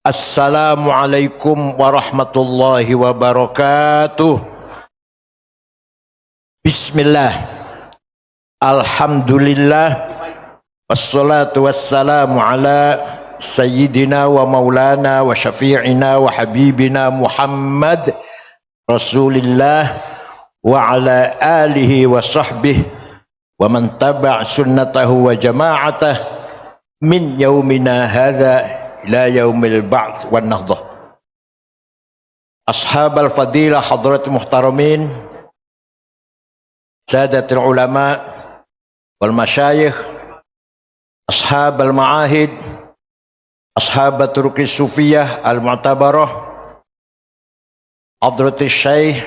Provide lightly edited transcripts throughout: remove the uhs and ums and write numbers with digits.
Assalamualaikum warahmatullahi wabarakatuh. Bismillah. Alhamdulillah. Wassalatu wassalamu ala sayyidina wa maulana wa syafi'ina wa habibina Muhammad Rasulillah wa ala alihi wa sahbihi wa man taba' sunnatahu wa jama'atah min yaumina hadha ila yaumil ba'ts wan nahdah. Ashabal fadilah hadratul muhtaramin, sadatul ulama wal masyayikh, ashabal ma'ahid, ashabat turuqis sufiyah al mu'tabarah, hadratul syekh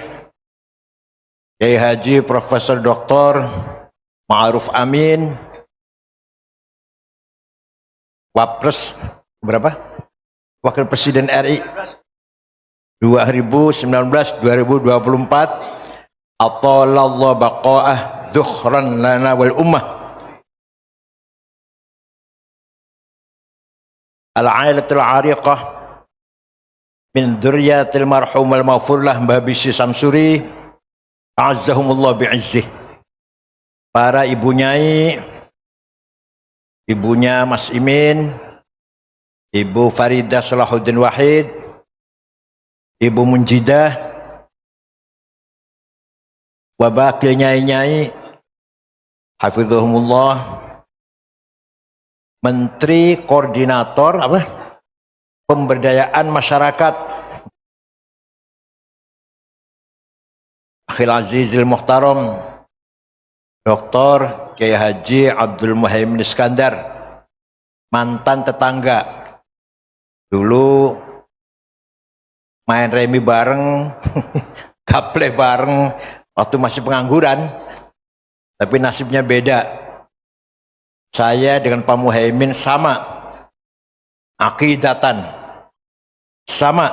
Kiai Haji Profesor Dr. Ma'ruf Amin, Wapres berapa? Wakil Presiden RI 2019-2024. Atalallahu baqa'ah dhukhran lana wal ummah. Al-ailatul ariqah min dzurriyyatil marhum al maghfurlah Mbah Bisi Samsuri azzahumullah bi'izzih. Para ibu nyai, ibunya Mas Imin, Ibu Faridah Salahuddin Wahid, Ibu Munjidah, wabakil nyai-nyai, hafizahumullah, Menteri Koordinator Pemberdayaan Masyarakat, Akhil Azizil Muhtaram, Dr. Kiai Haji Abdul Muhaimin Iskandar, mantan tetangga. Dulu main remi bareng, gaple bareng waktu masih pengangguran, tapi nasibnya beda. Saya dengan Pak Muhaimin sama, akidatan, sama,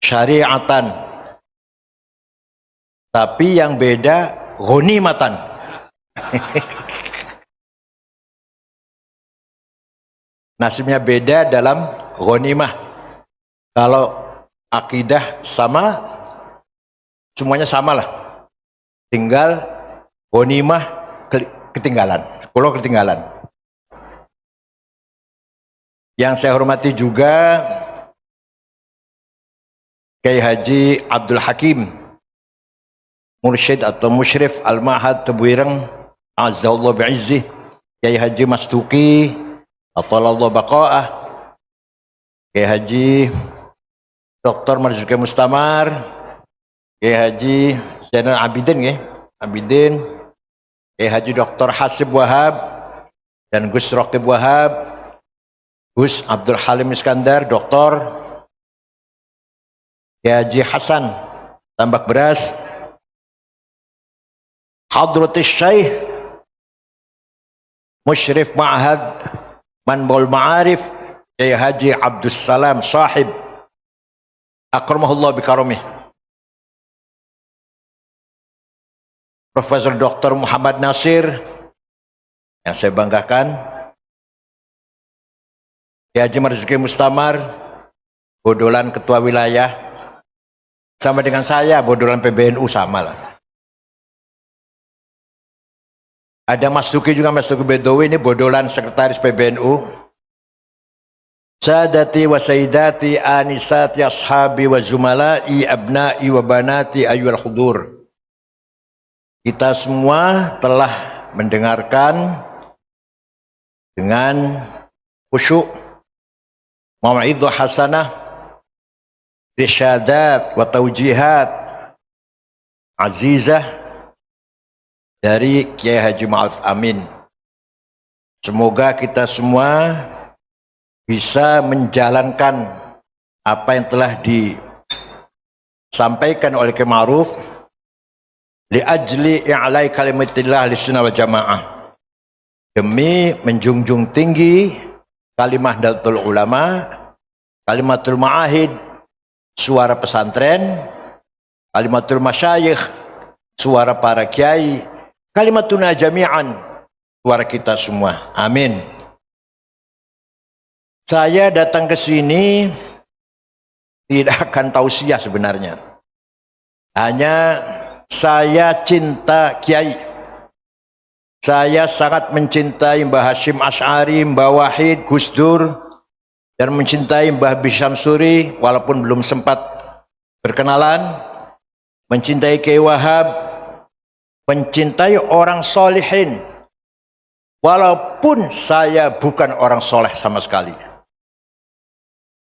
syariatan, tapi yang beda ghanimatan. Nasibnya beda dalam ghanimah. Kalau akidah sama, semuanya sama lah. Tinggal ghanimah ketinggalan. Kalau ketinggalan. Yang saya hormati juga Kiai Haji Abdul Hakim, Mursyid atau Musyrif Al-Ma'had Tebuireng, Azzallahu bi'izzih. Kiai Haji Mastuki Atalallahu baqa'ah, Kiai Haji Dr. Marzuki Mustamar, Kiai Haji Zainal Abidin, Kiai Haji Dr. Hasib Wahab dan Gus Raqib Wahab, Gus Abdul Halim Iskandar, Dr. Kiai Haji Hasan Tambak Beras, Hadratus Syekh Musyrif Ma'had Manbaul Ma'arif Kiai Haji Abdus Salam Sahib akramahullah bikaramih, Profesor Dr. Muhammad Nasir yang saya banggakan, Kiai Haji Marzuki Mustamar, bodolan ketua wilayah, sama dengan saya, bodolan PBNU sama lah. Ada Mas Duki juga, Mas Duki Bedowi, ini bodolan sekretaris PBNU. Sadati wa sayyidati anisati ashabi wa zumala'i abna'i wa banati ayyuhal hudur. Kita semua telah mendengarkan dengan khusyuk mau'idhah hasanah, risyadat wa taujihat azizah dari Kiai Haji Ma'ruf Amin. Semoga kita semua bisa menjalankan apa yang telah disampaikan oleh Kiai Ma'ruf li ajli i'lai kalimatillah ahlussunnah wal jamaah, demi menjunjung tinggi kalimah Nahdlatul Ulama, kalimatul ma'ahid, suara pesantren, kalimatul masyayikh, suara para kiai, kalimatuna jami'an, suara kita semua. Amin. Saya datang ke sini tidak akan tausiah sebenarnya. Hanya saya cinta Kiai. Saya sangat mencintai Mbah Hashim Asy'ari, Mbah Wahid, Gus Dur, dan mencintai Mbah Bisham Suri walaupun belum sempat berkenalan. Mencintai Kiai Wahab, mencintai orang solehin. Walaupun saya bukan orang soleh sama sekali.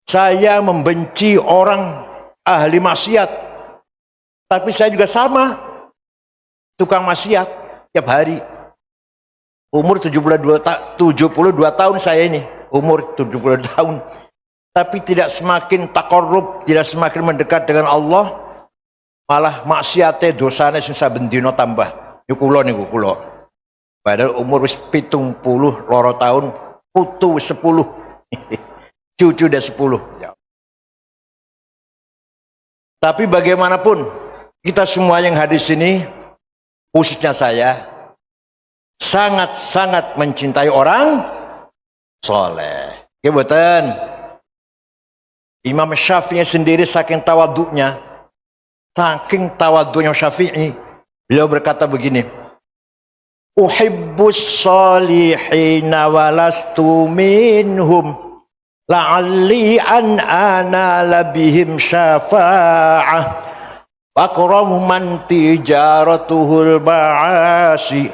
Saya membenci orang ahli maksiat. Tapi saya juga sama. Tukang maksiat tiap hari. Umur 72 tahun saya ini. Umur 72 tahun. Tapi tidak semakin takarrub, tidak semakin mendekat dengan Allah. Malah maksiatnya dosanya susah bendino tambah. Yukulo nih kulo. Padahal umur wis 70 loro tahun, putu wis 10. Cucu udah 10. Tapi bagaimanapun kita semua yang hadir sini, khususnya saya, sangat-sangat mencintai orang soleh. Ya betul. Imam Syafi'i sendiri saking tawaduknya Syafi'i, beliau berkata begini, uhibbus salihina walastu minhum la'alli an anala bihim syafa'ah akramu man tijaratuhul ba'asi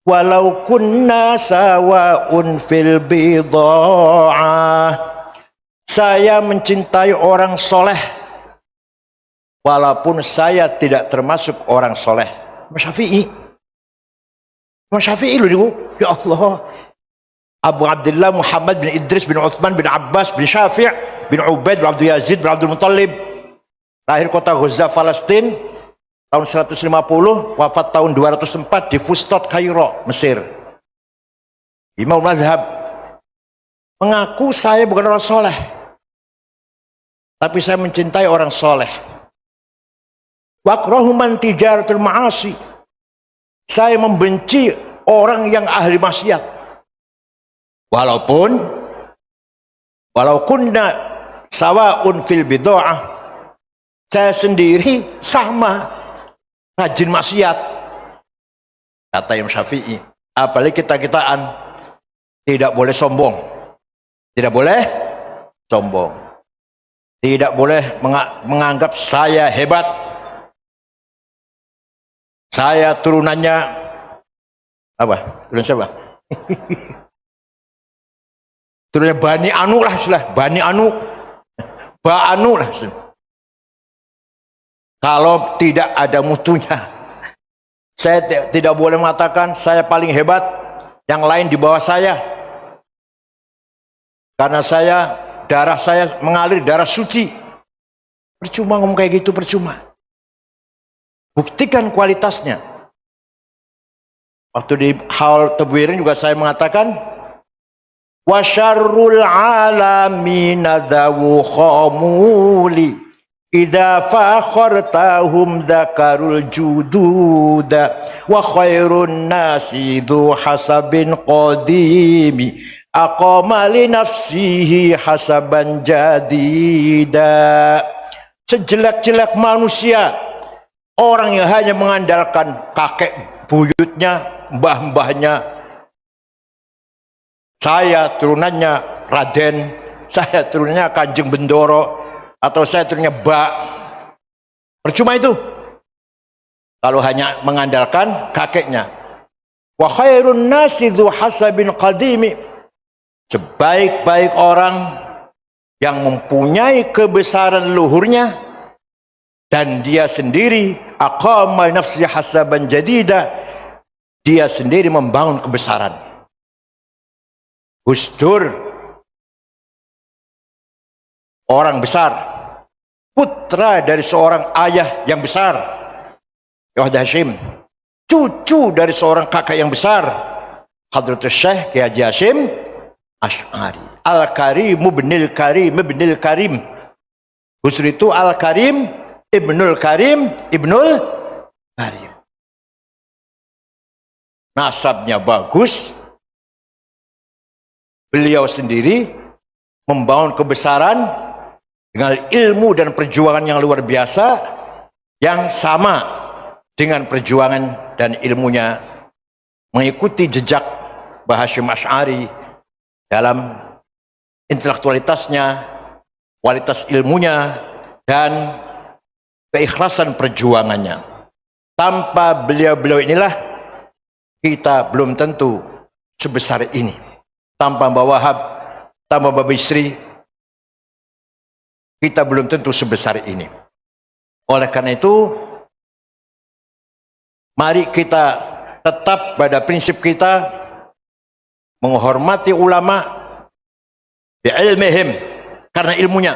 walau kunna sawa'un fil bidha'ah. Saya mencintai orang soleh walaupun saya tidak termasuk orang soleh. Imam Syafi'i loh, ya Allah. Abu Abdullah Muhammad bin Idris bin Uthman bin Abbas bin Syafi' bin Ubaid bin Abdul Yazid bin Abdul Muttalib, lahir kota Gaza, Palestina tahun 150, wafat tahun 204 di Fustat, Kairo, Mesir. Imam Mazhab mengaku saya bukan orang soleh, tapi saya mencintai orang soleh. Wakrahu man tijaratul ma'asi, saya membenci orang yang ahli maksiat. Walau kunna sawa'un fil bid'ah, saya sendiri sama rajin maksiat, kata Imam Syafi'i. Apalagi kita-kitaan tidak boleh sombong, tidak boleh sombong, tidak boleh menganggap saya hebat, saya turunannya apa? Turun siapa? Turunnya Bani Anu lah, Bani Anu, Ba Anu lah. Kalau tidak ada mutunya, saya tidak boleh mengatakan saya paling hebat, yang lain di bawah saya. Karena darah saya mengalir darah suci. Percuma ngomong kayak gitu, percuma. Buktikan kualitasnya. Waktu di Haul Tebwirin juga saya mengatakan, wa syarrul alamina dhawu khamuli idza fakhartahum dzakarul jududa wa khairun nasi dzu hasabin qadimi aqama li nafsihi hasaban jadida. Sejelek-jelek manusia orang yang hanya mengandalkan kakek buyutnya, mbah-mbahnya. Saya turunannya Raden, saya turunannya Kanjeng Bendoro, atau saya turunannya Ba. Percuma itu kalau hanya mengandalkan kakeknya. Wa khairun nasi dzu hasabin qadimi, sebaik-baik orang yang mempunyai kebesaran luhurnya dan dia sendiri aqama nafsi hasaban jadida, dia sendiri membangun kebesaran. Gus Dur orang besar, putra dari seorang ayah yang besar, Mbah Hashim, cucu dari seorang kakak yang besar, Hadratus Syekh Kiai Haji Hashim Asy'ari. Al-Karimu binil Karim ibnil Karim. Gus Dur itu Al-Karim ibnul Karim ibnul Karim. Nasabnya bagus. Beliau sendiri membangun kebesaran dengan ilmu dan perjuangan yang luar biasa yang sama dengan perjuangan dan ilmunya mengikuti jejak Mbah Hasyim Asy'ari dalam intelektualitasnya, kualitas ilmunya, dan keikhlasan perjuangannya. Tanpa beliau-beliau inilah kita belum tentu sebesar ini. Tanpa Mbah Wahab, tanpa Mbah Bisri, kita belum tentu sebesar ini. Oleh karena itu, mari kita tetap pada prinsip kita menghormati ulama bi'ilmihim karena ilmunya,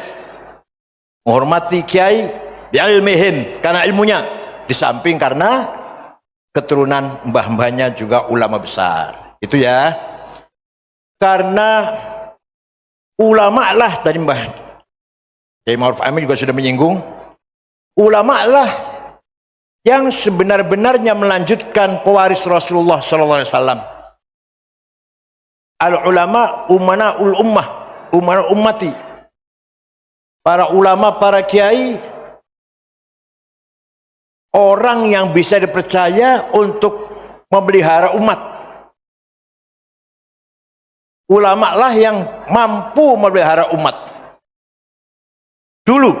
menghormati kiai bi'ilmihim karena ilmunya, di samping karena keturunan mbah-mbahnya juga ulama besar. Itu ya. Karena ulama lah, tadi Mbah Kiai Ma'ruf Amin juga sudah menyinggung, ulama lah yang sebenar-benarnya melanjutkan pewaris Rasulullah SAW. Al-ulama umana'ul ummah, umana ummati. Para ulama, para kiai, orang yang bisa dipercaya untuk memelihara umat. Ulama lah yang mampu memelihara umat. Dulu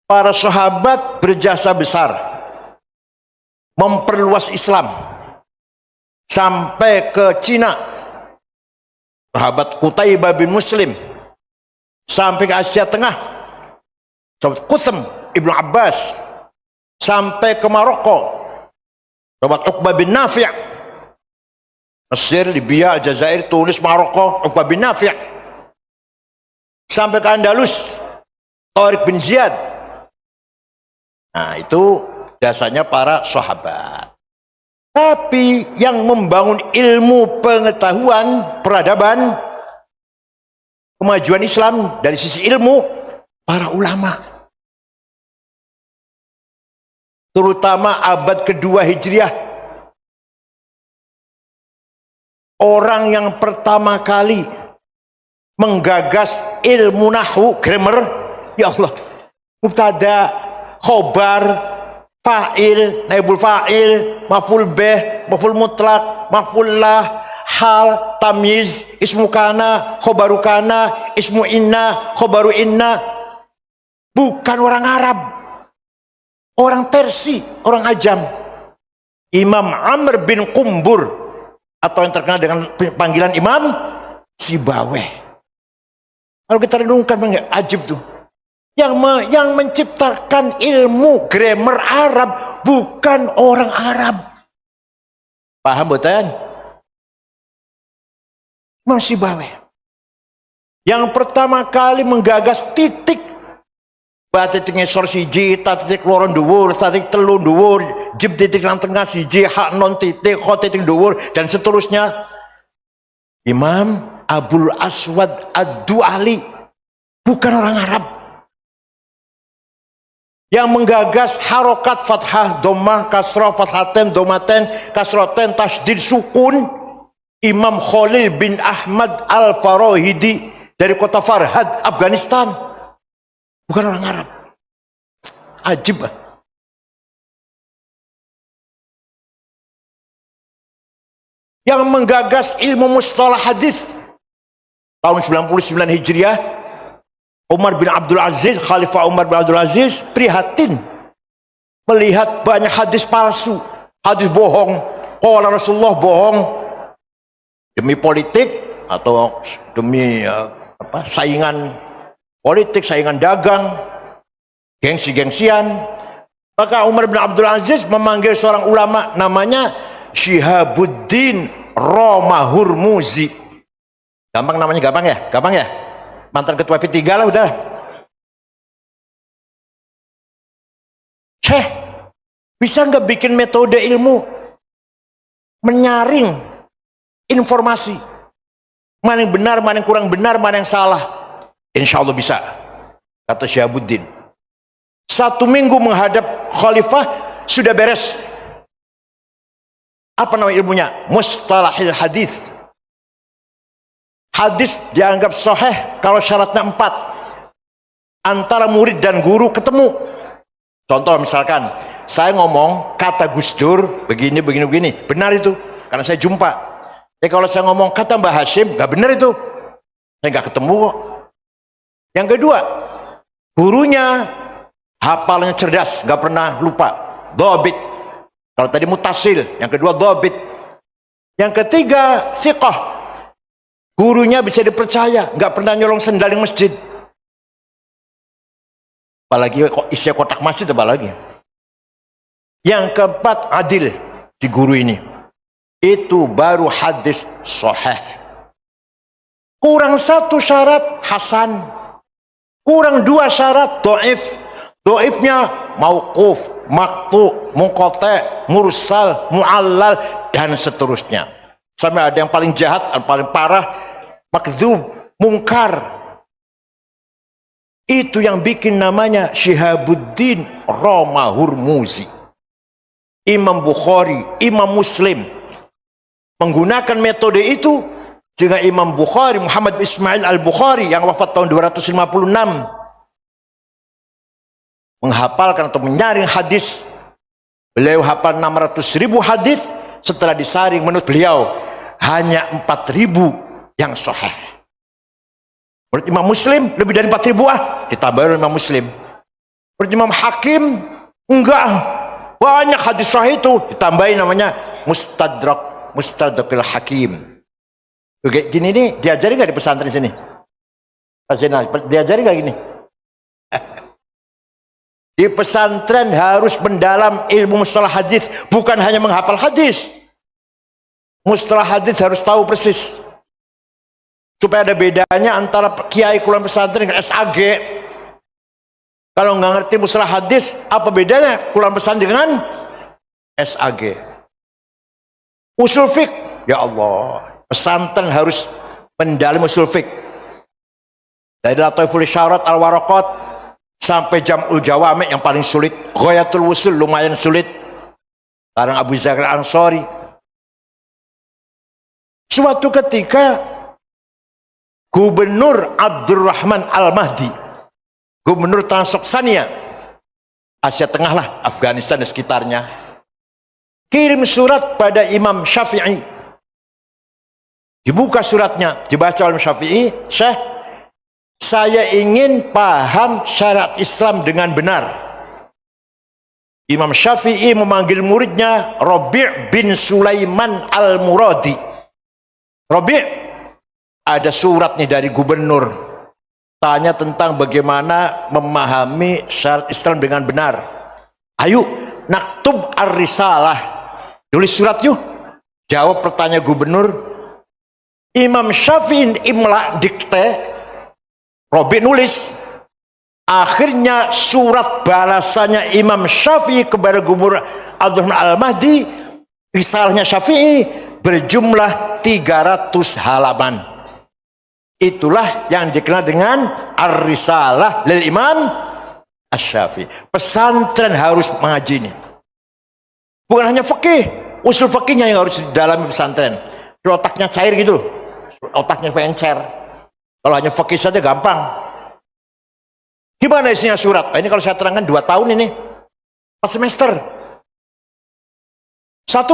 para sahabat berjasa besar memperluas Islam sampai ke Cina. Sahabat Qutaibah bin Muslim sampai ke Asia Tengah. Sahabat Qutsam Ibnu Abbas sampai ke Maroko. Sahabat Uqbah bin Nafi', Mesir, Libya, Aljazair, Tunis, Maroko, Uqbah bin Nafi', sampai ke Andalus, Tariq bin Ziyad. Nah, itu jasanya para sahabat. Tapi yang membangun ilmu pengetahuan, peradaban, kemajuan Islam dari sisi ilmu, para ulama. Terutama abad kedua Hijriah. Orang yang pertama kali menggagas ilmu nahwu, grammar, ya Allah, mubtada, khobar, fa'il, naibul fa'il, maf'ul bih, maf'ul mutlak, maf'ul lah, hal, tamyiz, ismu kana, khobaru kana, ismu inna, khobaru inna. Bukan orang Arab, orang Persi, orang Ajam. Imam Amr bin Qumbur, atau yang terkenal dengan panggilan Imam Sibaweh. Kalau kita renungkan, ajib tuh. Yang menciptakan ilmu grammar Arab bukan orang Arab. Paham betul? Imam Sibaweh. Yang pertama kali menggagas titik. Titik ngesor siji, titik loron dhuwur, titik telu dhuwur, jib titik nang tengah siji, hak non titik, kho titik dhuwur, dan seterusnya. Imam Abul Aswad Ad-Du'ali, bukan orang Arab. Yang menggagas harokat fathah, domah, kasrah, fathaten, domaten, kasroten, tasdid, sukun, Imam Khalil bin Ahmad Al-Farahidi dari kota Farhad, Afghanistan. Bukan orang Arab. Ajib. Yang menggagas ilmu mustalah hadis tahun 99 Hijriah, Umar bin Abdul Aziz, Khalifah Umar bin Abdul Aziz, prihatin melihat banyak hadis palsu, hadis bohong. Qala Rasulullah bohong demi politik atau demi saingan politik, saingan dagang, gengsi-gengsian. Maka Umar bin Abdul Aziz memanggil seorang ulama namanya Syihabuddin Romahurmuzi. Gampang namanya, gampang ya? Gampang ya? Mantan ketua P3 lah udah. Syekh, bisa nggak bikin metode ilmu menyaring informasi? Mana yang benar, mana yang kurang benar, mana yang salah? Insya Allah bisa, kata Syihabuddin. 1 minggu menghadap khalifah sudah beres. Apa nama ilmunya? Mustalahil hadis. Hadis dianggap sahih kalau syaratnya 4. Antara murid dan guru ketemu. Contoh misalkan, saya ngomong kata Gus Dur begini, benar itu, karena saya jumpa. Kalau saya ngomong kata Mbah Hashim, nggak benar itu, saya nggak ketemu kok. Yang kedua, gurunya hafalnya cerdas, nggak pernah lupa, dhabit. Kalau tadi mutasil, yang kedua dhabit. Yang ketiga, thiqah. Gurunya bisa dipercaya, nggak pernah nyolong sendal di masjid. Apalagi kok isi kotak masjid, apalagi. Yang keempat, adil di guru ini. Itu baru hadis sahih. Kurang 1 syarat hasan, kurang 2 syarat dhaif. Dhaifnya mauquf, maqtu, munqati, mursal, muallal, dan seterusnya. Sampai ada yang paling jahat, yang paling parah, makdzub, mungkar. Itu yang bikin namanya Syihabuddin Roma Hurmuzi. Imam Bukhari, Imam Muslim menggunakan metode itu. Juga Imam Bukhari, Muhammad bin Ismail al-Bukhari yang wafat tahun 256, menghafalkan atau menyaring hadis. Beliau hafal 600.000 hadis. Setelah disaring menurut beliau hanya 4.000 yang sahih. Menurut Imam Muslim lebih dari 4.000 ditambah oleh Imam Muslim. Menurut Imam Hakim enggak, banyak hadis sahih itu ditambahin, namanya Mustadrakul Hakim. Oke, gini nih diajari nggak di pesantren sini? Pak Zainal, diajari nggak gini? Di pesantren harus mendalam ilmu mustalah hadis, bukan hanya menghafal hadis. Mustalah hadis harus tahu persis. Supaya ada bedanya antara kiai kuliah pesantren dengan SAG. Kalau nggak ngerti mustalah hadis, apa bedanya kuliah pesantren dengan SAG? Usul fiqh, ya Allah, pesantren harus mendalam usul fiqh. Dari Lataiful Isyarat, Al-Waraqat sampai Jam'ul Jawami yang paling sulit, Ghayatul Wusul lumayan sulit, karang Abu Zakir Ansori. Suatu ketika Gubernur Abdurrahman Al-Mahdi, Gubernur Transoksania, Asia Tengah lah, Afghanistan dan sekitarnya, kirim surat pada Imam Syafi'i. Dibuka suratnya, dibaca oleh Syafi'i, Syekh, saya ingin paham syariat Islam dengan benar. Imam Syafi'i memanggil muridnya Rabi' bin Sulaiman Al-Muradi. Rabi', ada surat nih dari gubernur, tanya tentang bagaimana memahami syariat Islam dengan benar. Ayo, naktub ar-risalah, tulis surat yuk. Jawab pertanyaan gubernur. Imam Syafi'i imla dikte, Rabi' nulis. Akhirnya surat balasannya Imam Syafi'i kepada Gubernur Abdurrahman Al-Mahdi, risalahnya Syafi'i berjumlah 300 halaman. Itulah yang dikenal dengan Ar-Risalah lil Imam Asy-Syafi'i. Pesantren harus mengaji ini. Bukan hanya fikih, usul fikihnya yang harus didalami pesantren. Otaknya cair gitu, otaknya pengen. Kalau hanya fikih saja gampang. Gimana isinya surat? Ini kalau saya terangkan 2 tahun ini, 4 semester. 1,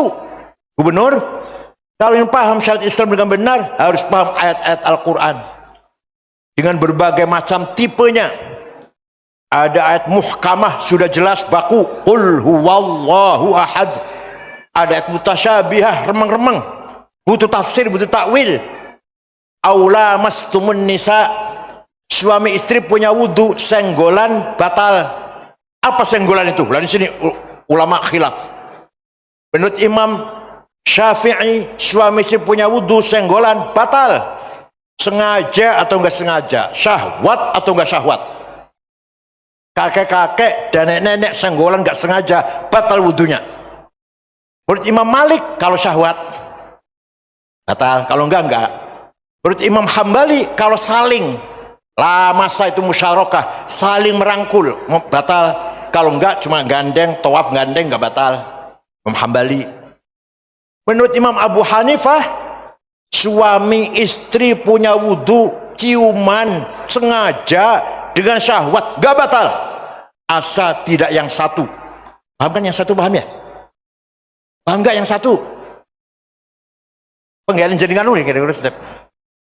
gubernur, kalau yang paham syariat Islam dengan benar, harus paham ayat-ayat Al-Quran dengan berbagai macam tipenya. Ada ayat muhkamah, sudah jelas baku, qul huwallahu ahad. Ada ayat mutasyabihah, remeng-remeng, butuh tafsir, butuh takwil. Aula mastumun nisa, suami istri punya wudu, senggolan batal. Apa senggolan itu? Lalu di sini ulama khilaf. Menurut Imam Syafi'i, suami istri punya wudu, senggolan batal. Sengaja atau enggak sengaja, syahwat atau enggak syahwat. Kakek-kakek dan nenek-nenek senggolan enggak sengaja, batal wudunya. Menurut Imam Malik, kalau syahwat batal, kalau enggak. Menurut Imam Hambali, kalau saling masa itu musyarakah, saling merangkul, batal. Kalau enggak cuma gandeng, tawaf gandeng, enggak batal. Imam Hambali. Menurut Imam Abu Hanifah, suami istri punya wudhu, ciuman sengaja dengan syahwat, gak batal asal tidak yang satu. Paham kan yang satu, paham ya? Paham gak yang satu? Penggalin jaringan lu nih kira-kira step.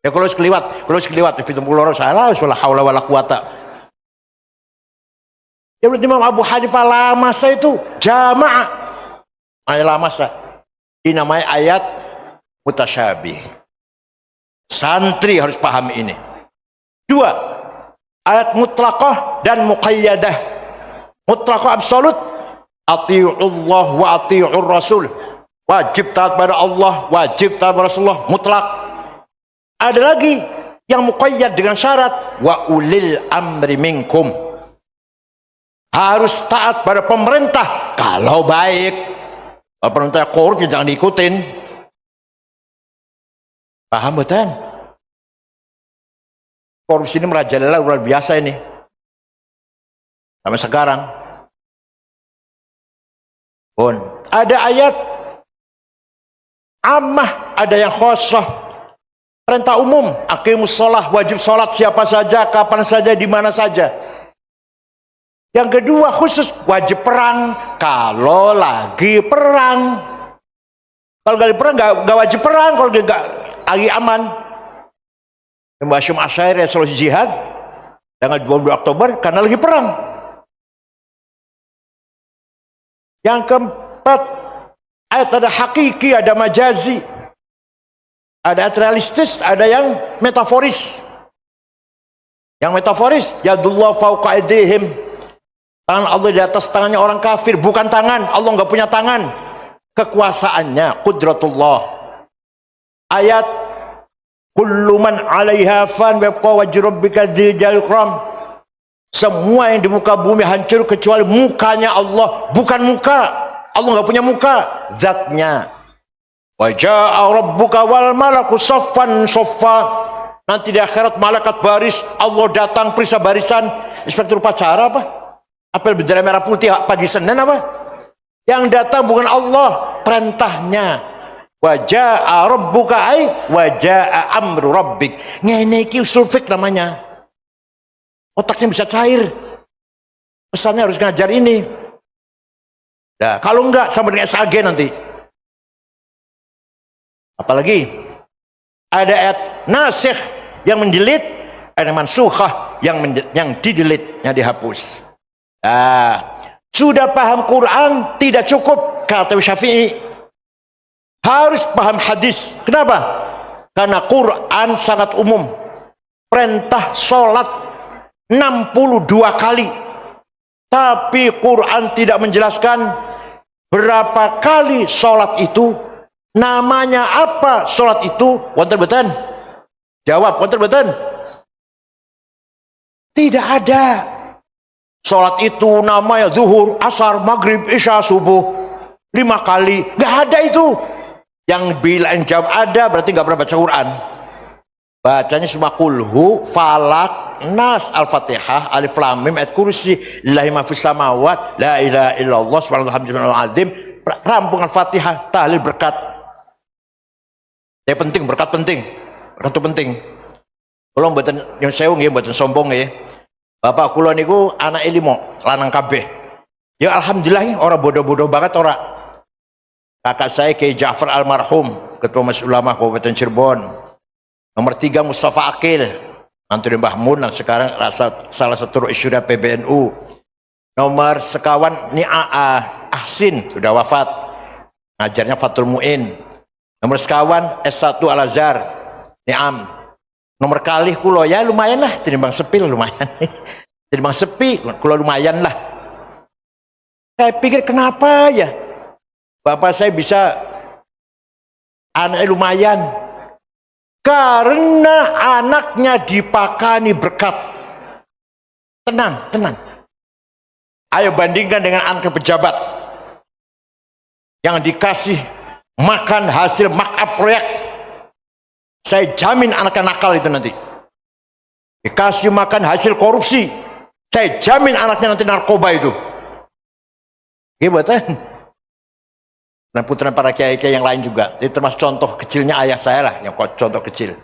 Ya kalau sekeliwat pitung puluh salah wala haula wala quwata. Ya berarti Imam Abu Hanifah lama saya itu jamaah. Ayat lama saya. Ini namanya ayat mutasyabih. Santri harus paham ini. Dua, ayat mutlaqah dan muqayyadah. Mutlaqah absolut, ati'ullah wa ati'ur rasul. Wajib taat pada Allah, wajib taat pada Rasulullah, mutlak. Ada lagi yang muqayyad dengan syarat, wa ulil amri minkum. Harus taat pada pemerintah kalau baik. Kalau pemerintah korup ya jangan diikutin. Paham betul? Korupsi ini merajalela luar biasa ini. Sampai sekarang. Pun ada ayat ammah, ada yang khosoh, perintah umum, aqimus sholah, wajib sholat siapa saja, kapan saja, di mana saja. Yang kedua khusus, wajib perang kalau lagi perang. Kalau lagi perang gak wajib perang, kalau gak lagi aman. Mbak Hashim Asy'ari resolusi jihad tanggal 22 Oktober karena lagi perang. Yang keempat, ayat ada hakiki, ada majazi, ada ayat realistis, ada yang metaforis. Yang metaforis, yadullah fauqa aydihim, tangan Allah di atas tangannya orang kafir, bukan tangan Allah, nggak punya tangan, kekuasaannya qudratullah. Ayat kullu man 'alaiha fan wa yabqa wajhu rabbika dzil jalali ikram, semua yang di muka bumi hancur kecuali mukanya Allah, bukan muka Allah, nggak punya muka, zatnya. Wa jaa rabbuka wal malaku saffan saffa, nanti di akhirat malaikat baris, Allah datang periksa barisan. Inspektur upacara apa? Apel bendera merah putih pagi Senin apa? Yang datang bukan Allah, perintahnya. Wa jaa rabbuka ay wa jaa amru rabbik. Ngene iki usul fik namanya. Otaknya bisa cair. Pesannya harus ngajar ini. Nah, kalau enggak sama dengan SAG nanti. Apalagi ada ayat nasikh yang menjelit, ada mansukhah yang didelit, yang dihapus. Nah, sudah paham Quran tidak cukup, kata Syafi'i. Harus paham hadis. Kenapa? Karena Quran sangat umum. Perintah sholat 62 kali. Tapi Quran tidak menjelaskan berapa kali sholat itu, namanya apa sholat itu. Wonten betan? Jawab, wonten betan? Tidak ada. Sholat itu namanya zuhur, asar, maghrib, isya, subuh 5 kali. Gak ada itu. Yang bilang jawab ada berarti gak pernah baca Quran. Bacanya cuma kulhu, falak, nas, al-fatihah, alif lam mim, ayat kursi, lillahi ma fis samawat, la ilaha illallah subhanallahul azim. Rampung al-fatihah, tahlil, berkat. Ya penting, berkat penting. Berkat itu penting. Kalau mboten yang sewu nggih, mboten sombong nggih. Bapak kula niku anak 5, lanang kabeh. Ya alhamdulillah ora bodoh-bodoh banget ora. Kakak saya Kiai Ja'far almarhum, Ketua Majelis Ulama Kabupaten Cirebon. Nomor 3 Mustafa Akil, mantu Mbah Mun, yang sekarang salah satu isyura PBNU. Nomor sekawan ni Ahsin, sudah wafat. Ngajarnya Fatul Mu'in. Nomor sekawan S1 Al Azhar, Ni'am. Nomor kalih kulo ya lumayan lah, tinimbang sepi lumayan. Tinimbang sepi, kulo lumayan lah. Saya pikir kenapa ya bapak saya bisa anaknya lumayan? Karena anaknya dipakani berkat. Tenang, tenang. Ayo bandingkan dengan anak pejabat yang dikasih makan hasil markup proyek. Saya jamin anaknya nakal itu nanti. Dikasih makan hasil korupsi, saya jamin anaknya nanti narkoba itu. Gimana? dan putra para kiai-kiai yang lain juga. Itu termasuk contoh kecilnya ayah saya lah, yang contoh kecil.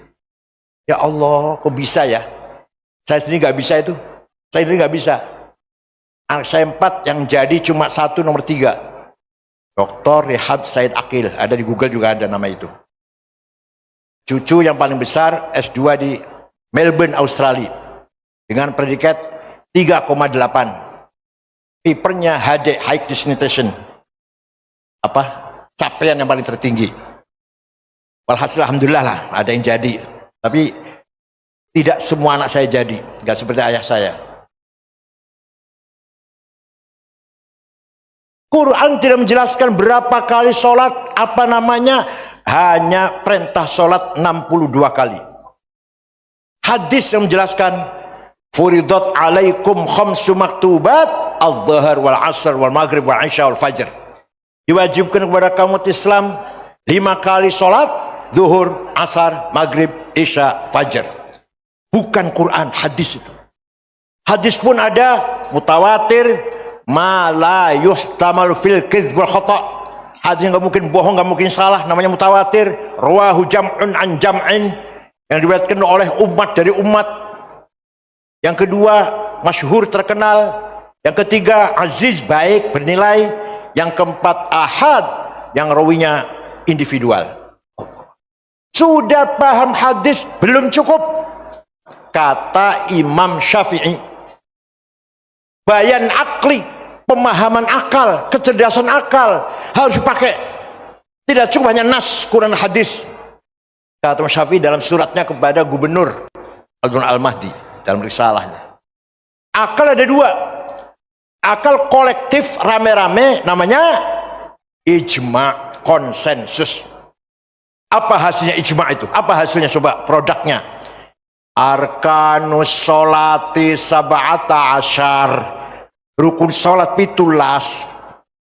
Ya Allah, kok bisa ya? Saya sendiri nggak bisa itu. Saya sendiri nggak bisa. Anak saya 4 yang jadi cuma 1 nomor 3. Dr. Rehab Said Akil. Ada di Google juga ada nama itu. Cucu yang paling besar S2 di Melbourne, Australia. Dengan predikat 3,8. Papernya HD, High Dissertation. Capaian yang paling tertinggi. Walhasil alhamdulillah lah ada yang jadi. Tapi tidak semua anak saya jadi, nggak seperti ayah saya. Quran tidak menjelaskan berapa kali sholat, hanya perintah sholat 62 kali. Hadis yang menjelaskan furidat alaikum khamsu maktubat al-dhahar wal asr wal maghrib wal isya wal fajr. Diwajibkan kepada kaum Islam 5 kali sholat, zuhur, asar, maghrib, isya, fajar. Bukan Quran, hadis itu. Hadis pun ada mutawatir, ma la yuhtamalu fil kidz wal khata'. Hadis nggak mungkin bohong, nggak mungkin salah, namanya mutawatir. Rawahu jam'un an jam'in, yang diriwayatkan oleh umat dari umat. Yang kedua, masyhur, terkenal. Yang ketiga, aziz, baik, bernilai. Yang keempat, ahad, yang rawinya individual. Sudah paham hadis belum cukup. Kata Imam Syafi'i, bayan akli, pemahaman akal, kecerdasan akal harus dipakai. Tidak cukup hanya nas Quran hadis. Kata Imam Syafi'i dalam suratnya kepada Gubernur Al-Mahdi dalam risalahnya. Akal ada 2. Akal kolektif rame-rame namanya ijma, konsensus. Apa hasilnya ijma itu? Apa hasilnya? Coba produknya. Arkanus sholati sab'ata asyar, rukun sholat 17,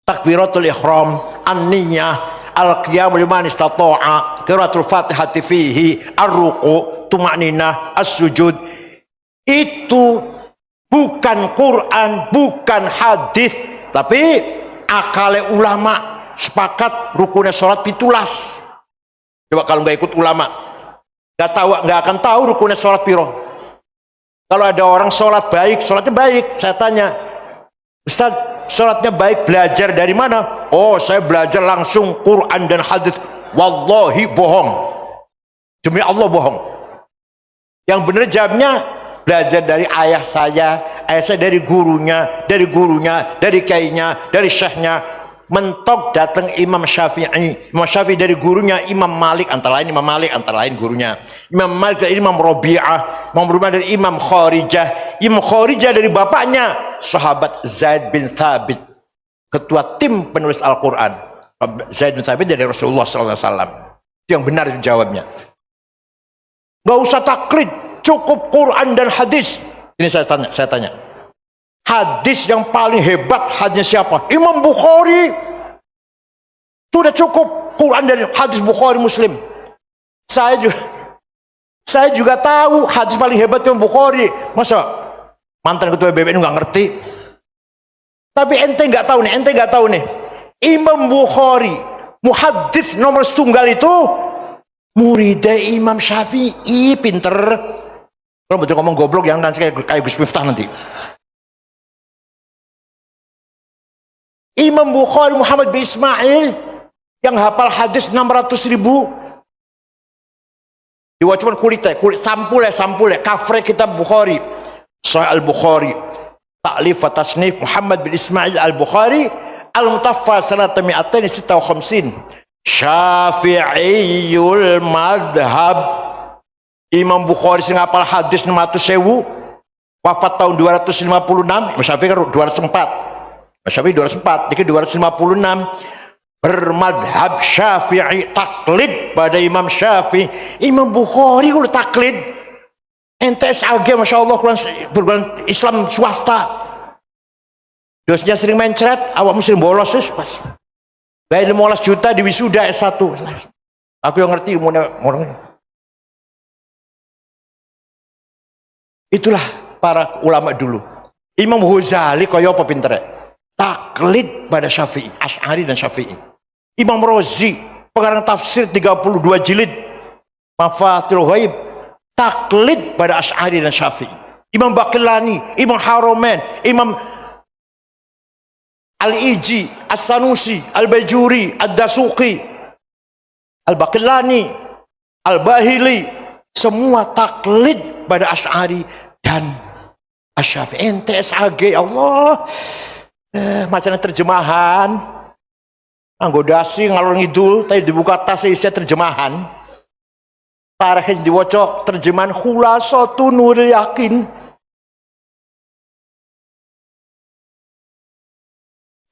takbiratul ihram, an-niyah, al-qiyam liman istata'a, qiraatul fatihati fihi, ar-ruku, tuma'ninah, as-sujud. Itu bukan Quran, bukan hadis, tapi akale ulama sepakat rukunnya sholat 17. Coba kalau nggak ikut ulama, nggak akan tahu rukunnya sholat piro. Kalau ada orang sholat baik, sholatnya baik, saya tanya, Ustaz, sholatnya baik belajar dari mana? Oh, saya belajar langsung Quran dan hadis. Wallahi bohong, demi Allah bohong. Yang benar jawabnya, belajar dari ayah saya dari gurunya, dari kainya, dari syekhnya. Mentok datang Imam Syafi'i. Imam Syafi'i dari gurunya Imam Malik, antara lain Imam Malik, antara lain gurunya Imam Malik dari Imam Rabi'ah, Imam Rabi'ah dari Imam Kharijah, Imam Kharijah dari bapaknya sahabat Zaid bin Thabit, ketua tim penulis Al-Quran. Zaid bin Thabit dari Rasulullah SAW. Yang benar itu jawabnya. Gak usah taklid, cukup Quran dan hadis. Ini saya tanya. Hadis yang paling hebat hadisnya siapa? Imam Bukhari. Sudah cukup Quran dan hadis Bukhari Muslim. Saya juga tahu hadis paling hebat Imam Bukhari. Masa mantan ketua BBN nggak ngerti? Tapi ente nggak tahu nih. Imam Bukhari, muhaddits nomor setunggal itu muridnya Imam Syafi'i, pinter. Kalau betul ngomong goblok yang nanti kayak Gus Miftah nanti. Imam Bukhari Muhammad bin Ismail yang hafal hadis 600.000. Diwajibkan kulit sampul kafre kitab Bukhari. Sahih Al-Bukhari, ta'lif wa tasnif Muhammad bin Ismail Al-Bukhari, Al-Mutaffa sanata 256. Syafi'iyul madhab. Imam Bukhari sing hafal hadis 600.000, wafat tahun 256. Imam Syafi'i kan 204. Syafi'i 204, dikit 256. Bermadhab Syafi'i, taklid pada Imam Syafi'i. Imam Bukhari udah taklid. NTSAG, Masya Allah, perguruan Islam swasta. Dosnya sering mencret, awak muslim bolos pas. Bayar 15 juta di wisuda S1. Aku yang ngerti umurnya orangnya. Itulah para ulama dulu. Imam Ghazali kaya apa pinternya? Taklid pada Syafi'i, Asy'ari dan Syafi'i. Imam Rozi, pengarang tafsir 32 jilid, Mafatihul Ghaib, taklid pada Asy'ari dan Syafi'i. Imam Baqillani, Imam Haromen, Imam Al-Iji, As-Sanusi, Al-Bajuri, Ad-Dasuqi, Al-Baqillani, Al-Bahili, semua taklid pada Asy'ari dan Asy-Syafi'i. Ente SAG, Allah, macam terjemahan anggodasi ngalor ngidul, tadi dibuka tas isinya terjemahan. Tarakhir diwocok terjemahan Khulasatun Nuril Yakin.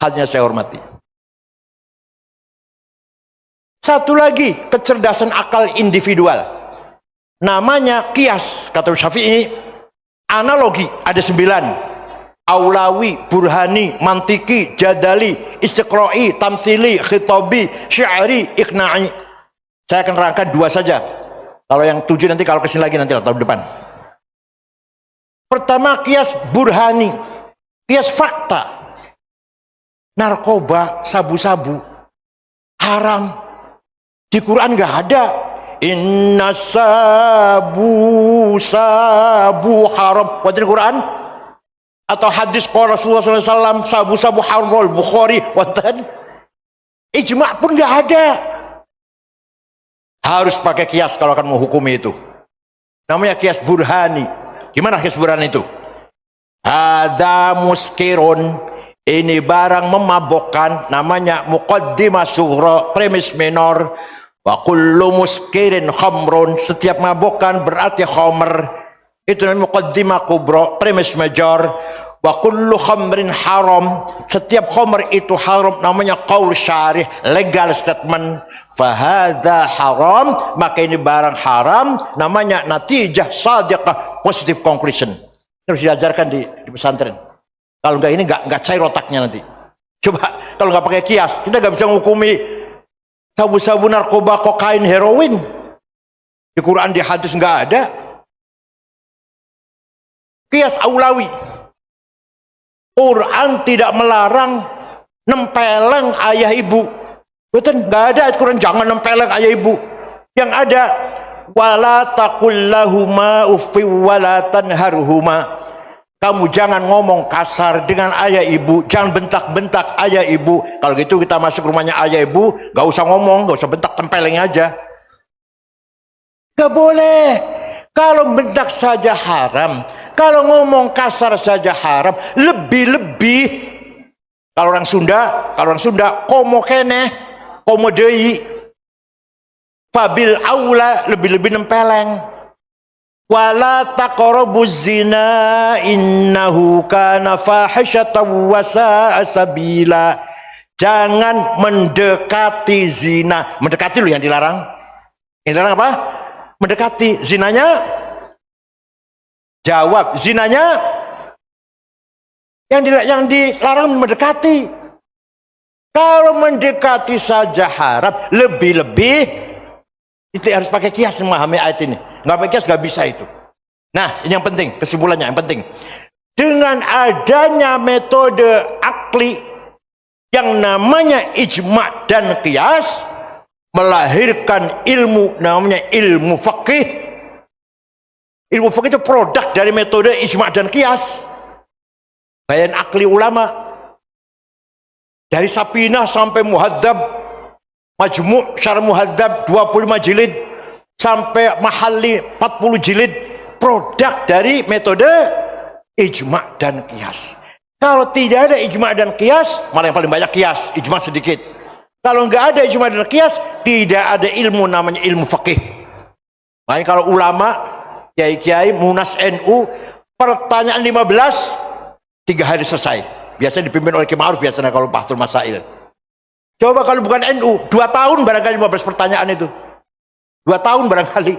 Hanya saya hormati. Satu lagi, kecerdasan akal individual. Namanya kias, kata Syafi'i. Analogi ada 9. Aulawi, Burhani, Mantiki, Jadali, Istiqra'i, Tamthili, Khitabi, Syi'ri, Iqna'i. Saya akan rangkan 2 saja. Kalau yang 7 nanti kalau kesini lagi nanti tahun depan. Pertama, kias Burhani, kias fakta. Narkoba, sabu-sabu haram. Di Quran nggak ada. Inna sabu haram. Waktu di Quran atau hadis qala Rasulullah SAW, sabu-sabu haram, Bukhari, watan ijma' pun nggak ada. Harus pakai kias kalau akan menghukumi itu. Namanya kias burhani. Gimana kias burhani itu? Ada muskirun, ini barang memabokkan, namanya muqaddimah sughra, premis minor. Wa kullu muskirin khamrun, setiap mabokkan berarti khamr. Itu namanya muqaddimah kubra, premis major. Wa kullu khamrin haram, setiap khamr itu haram, namanya qaul syarih, legal statement. Fahadha haram, maka ini barang haram, namanya natijah sadiqah, positive conclusion. Terus diajarkan di pesantren. Kalau enggak ini enggak cair otaknya nanti. Coba kalau enggak pakai kias, kita enggak bisa menghukumi sabu-sabu, narkoba, kokain, heroin. Di Quran, di hadis enggak ada. Kias aulawi. Quran tidak melarang nempeleng ayah ibu. Betul, nggak ada ayat Quran jangan nempeleng ayah ibu. Yang ada wala taqul lahuma uffi wala tanharhuma. Kamu jangan ngomong kasar dengan ayah ibu, jangan bentak-bentak ayah ibu. Kalau gitu kita masuk rumahnya ayah ibu, nggak usah ngomong, nggak usah bentak, tempeleng aja. Nggak boleh. Kalau bentak saja haram, kalau ngomong kasar saja haram, lebih-lebih kalau orang Sunda, komo keneh, komo deui, fabil aula, lebih-lebih nempeleng. Wala taqrabuz zina innahu kana fahisyatan wa sa'a sabila. Jangan mendekati zina. Mendekati loh yang dilarang. Yang dilarang apa? Mendekati. Zinanya? Jawab. Zinanya? Yang dilarang mendekati. Kalau mendekati saja haram, lebih-lebih itu harus pakai kias memahami ayat ini. Nggak pakai kias nggak bisa itu. Nah, ini yang penting, kesimpulannya yang penting. Dengan adanya metode akli yang namanya ijma' dan qiyas, melahirkan ilmu namanya ilmu fikih. Ilmu fikih itu produk dari metode ijma' dan qiyas. Bayan akli ulama dari Sapinah sampai Muhadzab, Majmu' Syarh Muhadzab 25 jilid sampai Mahalli 40 jilid, produk dari metode ijma' dan qiyas. Kalau tidak ada ijma' dan qiyas, malah yang paling banyak qiyas, ijma' sedikit. Kalau nggak ada ijma' dan qiyas, tidak ada ilmu namanya ilmu fikih. Makanya kalau ulama, kiai-kiai, munas NU, pertanyaan 15, 3 hari selesai. Biasanya dipimpin oleh Kiai Ma'ruf biasanya kalau Bahtul Masail. Coba kalau bukan NU, 2 tahun barangkali 15 pertanyaan itu. 2 tahun barangkali.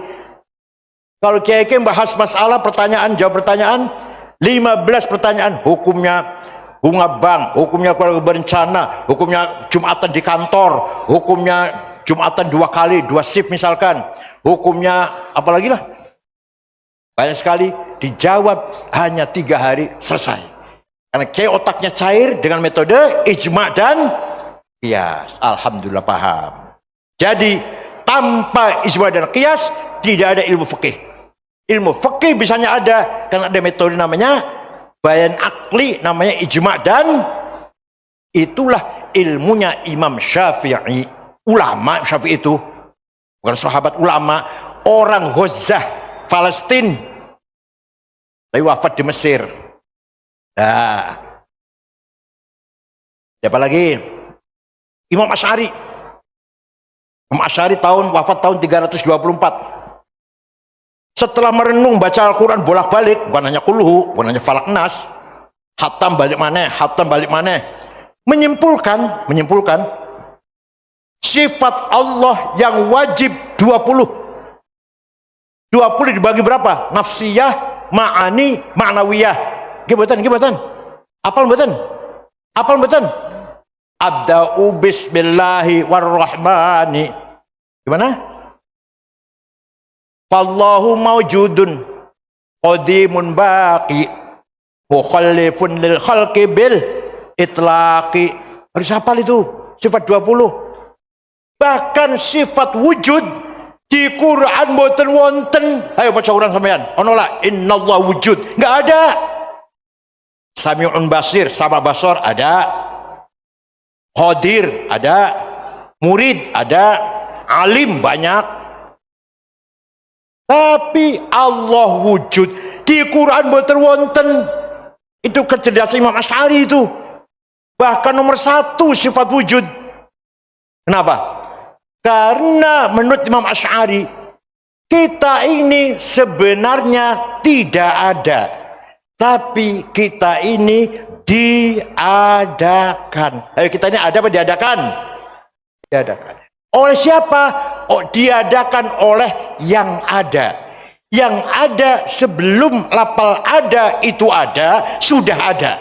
Kalau kiai-kiai bahas masalah pertanyaan, jawab pertanyaan, 15 pertanyaan, hukumnya bunga bank, hukumnya keluarga berencana, hukumnya Jumatan di kantor, hukumnya Jumatan 2 kali, 2 shift misalkan, hukumnya apalagi lah. Banyak sekali, dijawab hanya 3 hari selesai. Karena kiai otaknya cair dengan metode ijma' dan qiyas. Alhamdulillah paham. Jadi tanpa ijma dan qiyas tidak ada ilmu fikih. Ilmu fikih bisanya ada karena ada metode namanya bayan akli, namanya ijma, dan itulah ilmunya Imam Syafi'i. Ulama Syafi'i itu bukan sahabat, ulama, orang Ghazah, Palestina, tapi wafat di Mesir. Nah, siapa lagi? Imam Asy'ari. Imam Asy'ari wafat tahun 324. Setelah merenung baca Al-Quran bolak-balik, bukan hanya kulhu, bukan hanya falak nas, hatam balik maneh, menyimpulkan sifat Allah yang wajib 20 dibagi berapa? Nafsiyah, ma'ani, ma'nawiyah. Gimana? Apal betul? Abda'u bismillahi warrahmani. Gimana? Fallahu mawjudun qadimun baqi mukhallifun lil khalqi bil itlaqi. Harus hafal itu sifat 20. Bahkan sifat wujud di Quran boten wonten. Ayo baca Quran sampean. Ono la innallaha wujud. Enggak ada. Sami'un basir, sama basar ada. Qadir ada. Murid ada. Alim banyak. Tapi Allah wujud di Quran boten wonten. Itu kecerdasan Imam Asy'ari itu. Bahkan nomor 1 sifat wujud. Kenapa? Karena menurut Imam Asy'ari kita ini sebenarnya tidak ada, tapi kita ini diadakan. Kita ini ada apa diadakan? Diadakan. Oleh siapa? Oh, diadakan oleh yang ada. Yang ada sebelum lapal ada itu ada, sudah ada.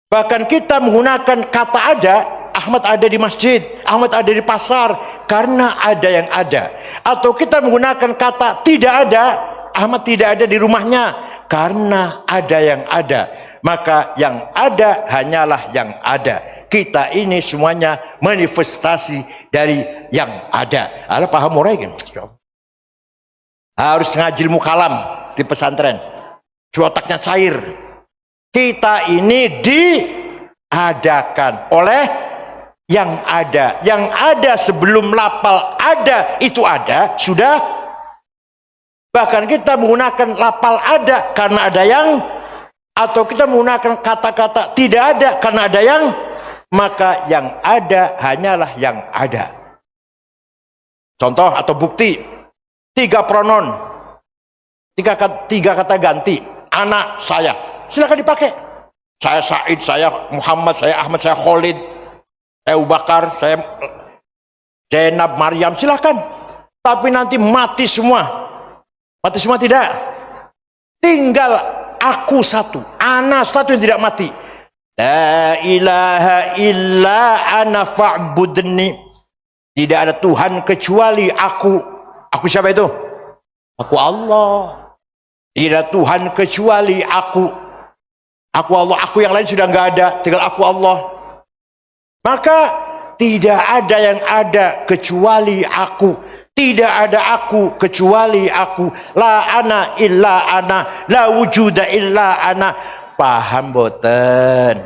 Bahkan kita menggunakan kata ada, Ahmad ada di masjid, Ahmad ada di pasar, karena ada yang ada. Atau kita menggunakan kata tidak ada, Ahmad tidak ada di rumahnya, karena ada yang ada. Maka yang ada hanyalah yang ada. Kita ini semuanya manifestasi dari yang ada. Ala paham orang kan? Harus ngaji ilmu kalam di pesantren. Otaknya cair. Kita ini diadakan oleh yang ada. Yang ada sebelum lapal ada itu ada, sudah. Bahkan kita menggunakan lapal ada karena ada yang, atau kita menggunakan kata-kata tidak ada karena ada yang, maka yang ada hanyalah yang ada. Contoh atau bukti, 3 pronoun, 3 kata ganti. Anak, saya, silakan dipakai. Saya Said, saya Muhammad, saya Ahmad, saya Khalid, saya Abu Bakar, saya Zainab, Maryam, silakan. Tapi nanti mati semua. Mati semua tidak. Tinggal aku satu, ana satu yang tidak mati. La ilaha illa ana fa'budni. Tidak ada Tuhan kecuali aku. Aku siapa itu? Aku Allah. Tidak ada Tuhan kecuali aku. Aku Allah. Aku yang lain sudah enggak ada, tinggal aku Allah. Maka tidak ada yang ada kecuali aku. Tidak ada aku kecuali aku. La ana illa ana, la wujuda illa ana. Paham boten?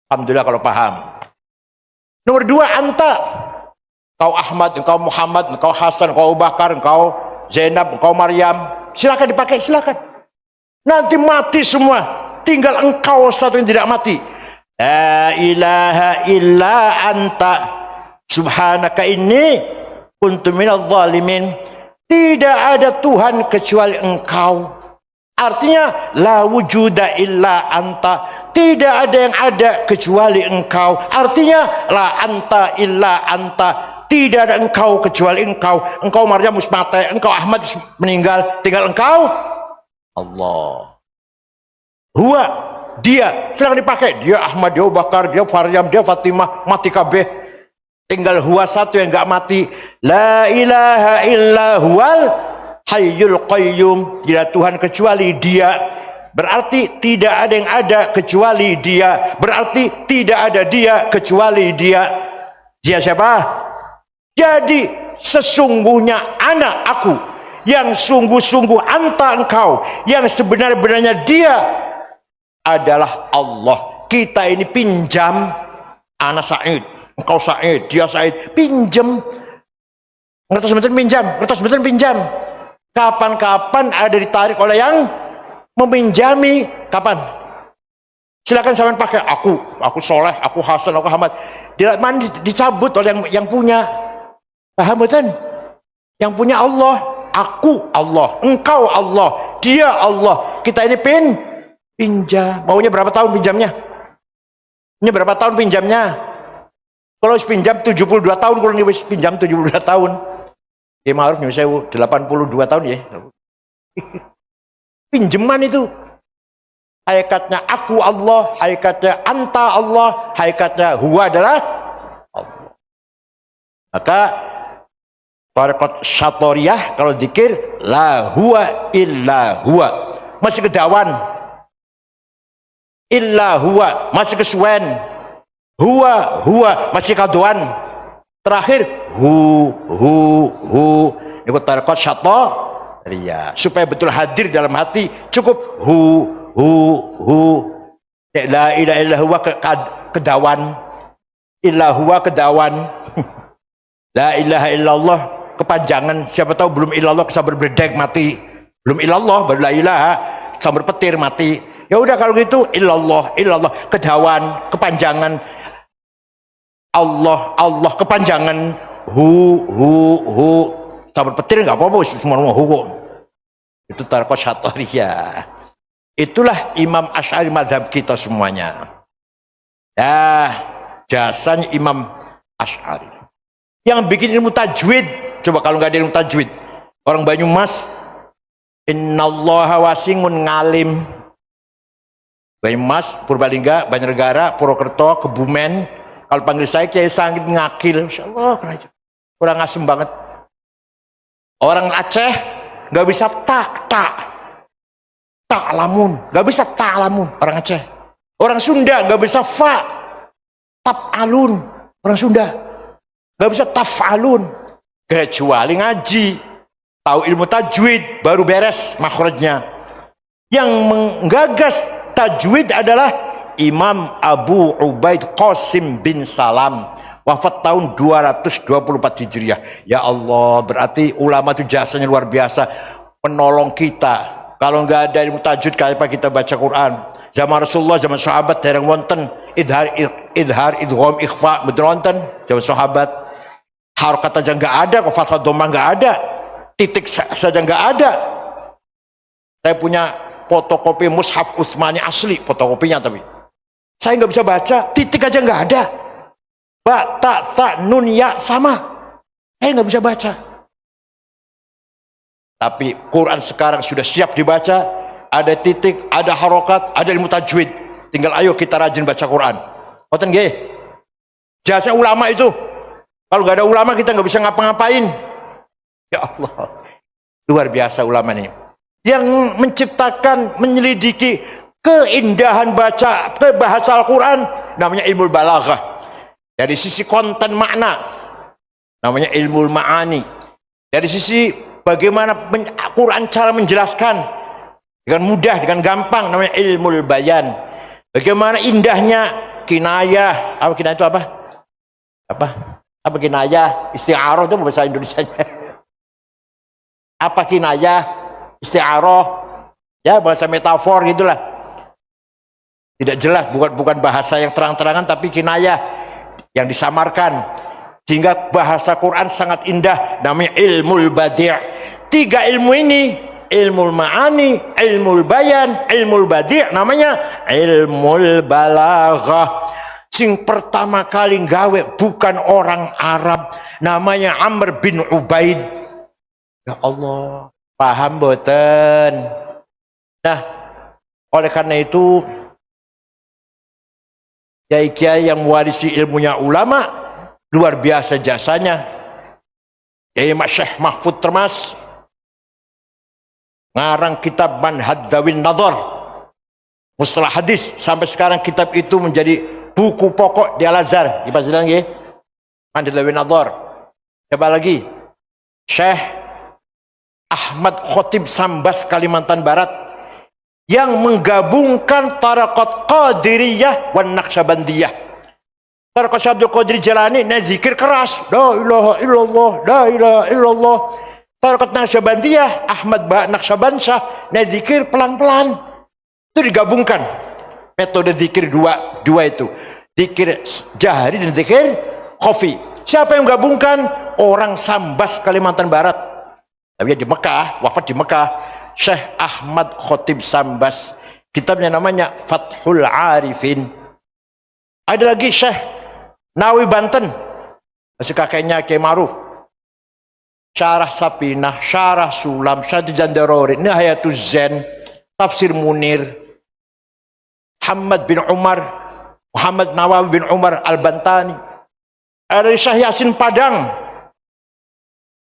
Alhamdulillah kalau paham. Nomor 2, anta. Engkau Ahmad, engkau Muhammad, engkau Hasan, engkau Abu Bakar, engkau Zainab, engkau Maryam. Silakan dipakai, silakan. Nanti mati semua. Tinggal engkau satu yang tidak mati. La ilaha illa anta. Subhanaka inni kuntu minadh dhalimin. Tidak ada Tuhan kecuali engkau. Artinya la wujuda illa anta. Tidak ada yang ada kecuali engkau. Artinya la anta illa anta. Tidak ada engkau kecuali engkau. Engkau Maryam mati, engkau Ahmad meninggal, tinggal engkau Allah. Huwa, dia, silakan dipakai. Dia Ahmad, dia Abu Bakar, dia Maryam, dia Fatimah, mati kabeh. Tinggal huwa satu yang enggak mati. La ilaha illa huwal hayyul qayyum. Tidak Tuhan kecuali dia berarti tidak ada yang ada kecuali dia, berarti tidak ada dia kecuali dia. Dia siapa? Jadi sesungguhnya ana aku, yang sungguh-sungguh anta engkau, yang sebenar-benarnya dia adalah Allah. Kita ini pinjam, ana Said, engkau Said, dia Said, pinjam. Ngertos betul pinjam, ngertos betul pinjam. Kapan-kapan ada ditarik oleh yang meminjami, kapan? Silakan sampean pakai aku Soleh, aku Hasan, aku Ahmad. Dicabut oleh yang punya. Paham betul? Yang punya Allah, aku Allah, engkau Allah, dia Allah. Kita ini pinjam. Maunya berapa tahun pinjamnya? Ini berapa tahun pinjamnya? Kalau pinjam 72 tahun, kalau ini pinjam 72 tahun. Ya ma'ruf nih saya 82 tahun ya. Pinjaman itu. Hakikatnya aku Allah, hakikatnya anta Allah, hakikatnya huwa adalah Allah. Maka tarekat Syatoriyah kalau zikir la huwa illa huwa, masih kedawan, illa huwa masih kesuwen, huwa masih kaduan, terakhir hu itu tarekat Syatoriyah. Supaya betul hadir dalam hati cukup hu la ilaha illa huwa kedawan, illa huwa kedawan. La ilaha illallah kepanjangan, siapa tahu belum ilallah kesambar berdek mati, belum ilallah baru la ilaha kesambar petir mati. Ya udah kalau gitu illallah kedawan kepanjangan, Allah kepanjangan, hu sambar petir nggak apa-apa, semua hu. Itu tarekat Syatoriyah. Itulah Imam Asy'ari mazhab kita semuanya. Jasanya Imam Asy'ari. Yang bikin ilmu tajwid, coba kalau nggak ada ilmu tajwid, orang Banyumas, innallaha wasingun ngalim. Banyumas, Purbalingga, Banjarnegara, Purwokerto, Kebumen, kalau panggil saya Kiai Sangit ngakil, insyaallah kurang asem banget. Orang Aceh nggak bisa tak lamun, nggak bisa tak lamun orang Aceh. Orang Sunda nggak bisa tap alun, orang Sunda nggak bisa taf'alun, kecuali ngaji, tahu ilmu tajwid baru beres makhrajnya. Yang menggagas tajwid adalah Imam Abu Ubaid Qasim bin Salam, wafat tahun 224 Hijriah. Ya Allah, berarti ulama itu jasanya luar biasa, menolong kita. Kalau nggak ada ilmu tajwid kayak apa kita baca Quran? Zaman Rasulullah, zaman sahabat dereng wonten idhar idgham ikhfa, betul wonten zaman sahabat. Harokat aja nggak ada, kok fathah dhammah nggak ada, titik saja nggak ada. Saya punya fotokopi mushaf Utsmani asli, fotokopinya, tapi saya nggak bisa baca, titik aja nggak ada. Ba, ta, sa, nun, ya sama, saya nggak bisa baca. Tapi Quran sekarang sudah siap dibaca, ada titik, ada harokat, ada ilmu tajwid. Tinggal ayo kita rajin baca Quran. Ngoten nggih? Jasa ulama itu. Kalau nggak ada ulama kita nggak bisa ngapa-ngapain. Ya Allah, luar biasa ulama ini. Yang menciptakan, menyelidiki keindahan baca bahasa Al-Quran, namanya ilmu balaghah. Dari sisi konten makna, namanya ilmu ma'ani. Dari sisi bagaimana Quran cara menjelaskan dengan mudah, dengan gampang, namanya ilmu bayan. Bagaimana indahnya kinayah. Apa kinayah itu apa? Apa kinayah? Isti'arah itu bahasa Indonesianya. Apa kinayah? Isti'arah, ya bahasa metafor gitulah. Tidak jelas, bukan bahasa yang terang-terangan, tapi kinayah yang disamarkan, sehingga bahasa Quran sangat indah, namanya ilmu badi'. Tiga ilmu ini, ilmu ma'ani, ilmu bayan, ilmu badi', namanya ilmu balaghah. Sing pertama kali gawe bukan orang Arab, namanya Amr bin Ubaid. Ya Allah, paham boten? Nah, oleh karena itu kiai-kiai yang mewarisi ilmunya ulama luar biasa jasanya. Kiai Syekh Mahfud Termas ngarang kitab Manhaj Dzawin Nadhar, Mustalah hadis, sampai sekarang kitab itu menjadi buku pokok di Al-Azhar. Di Pazilan nggih. Andalawin Nadhar. Coba lagi. Syekh Ahmad Khotib Sambas Kalimantan Barat yang menggabungkan tarekat Qadiriyah wan Naqsyabandiyah. Tarekat Syekh Abdul Qadir Jalani zikir keras, la ilaha illallah, la ilaha illallah. Tarekat Naqsyabandiyah Ahmad Naqsyabansyah zikir pelan-pelan. Itu digabungkan. Metode zikir dua itu. Zikir jahri dan zikir khafi. Siapa yang menggabungkan? Orang Sambas Kalimantan Barat. Tapi di Mekah, wafat di Mekah, Syekh Ahmad Khotib Sambas. Kitabnya namanya Fathul Arifin. Ada lagi Syekh Nawawi Banten, masih kakeknya Kiai Ma'ruf. Syarah Sapinah, Syarah Sulam, Syarah Jandarori, Nihayatul Zen, Tafsir Munir, Muhammad bin Umar, Muhammad Nawawi bin Umar Al-Bantani. Ada Syekh Yasin Padang,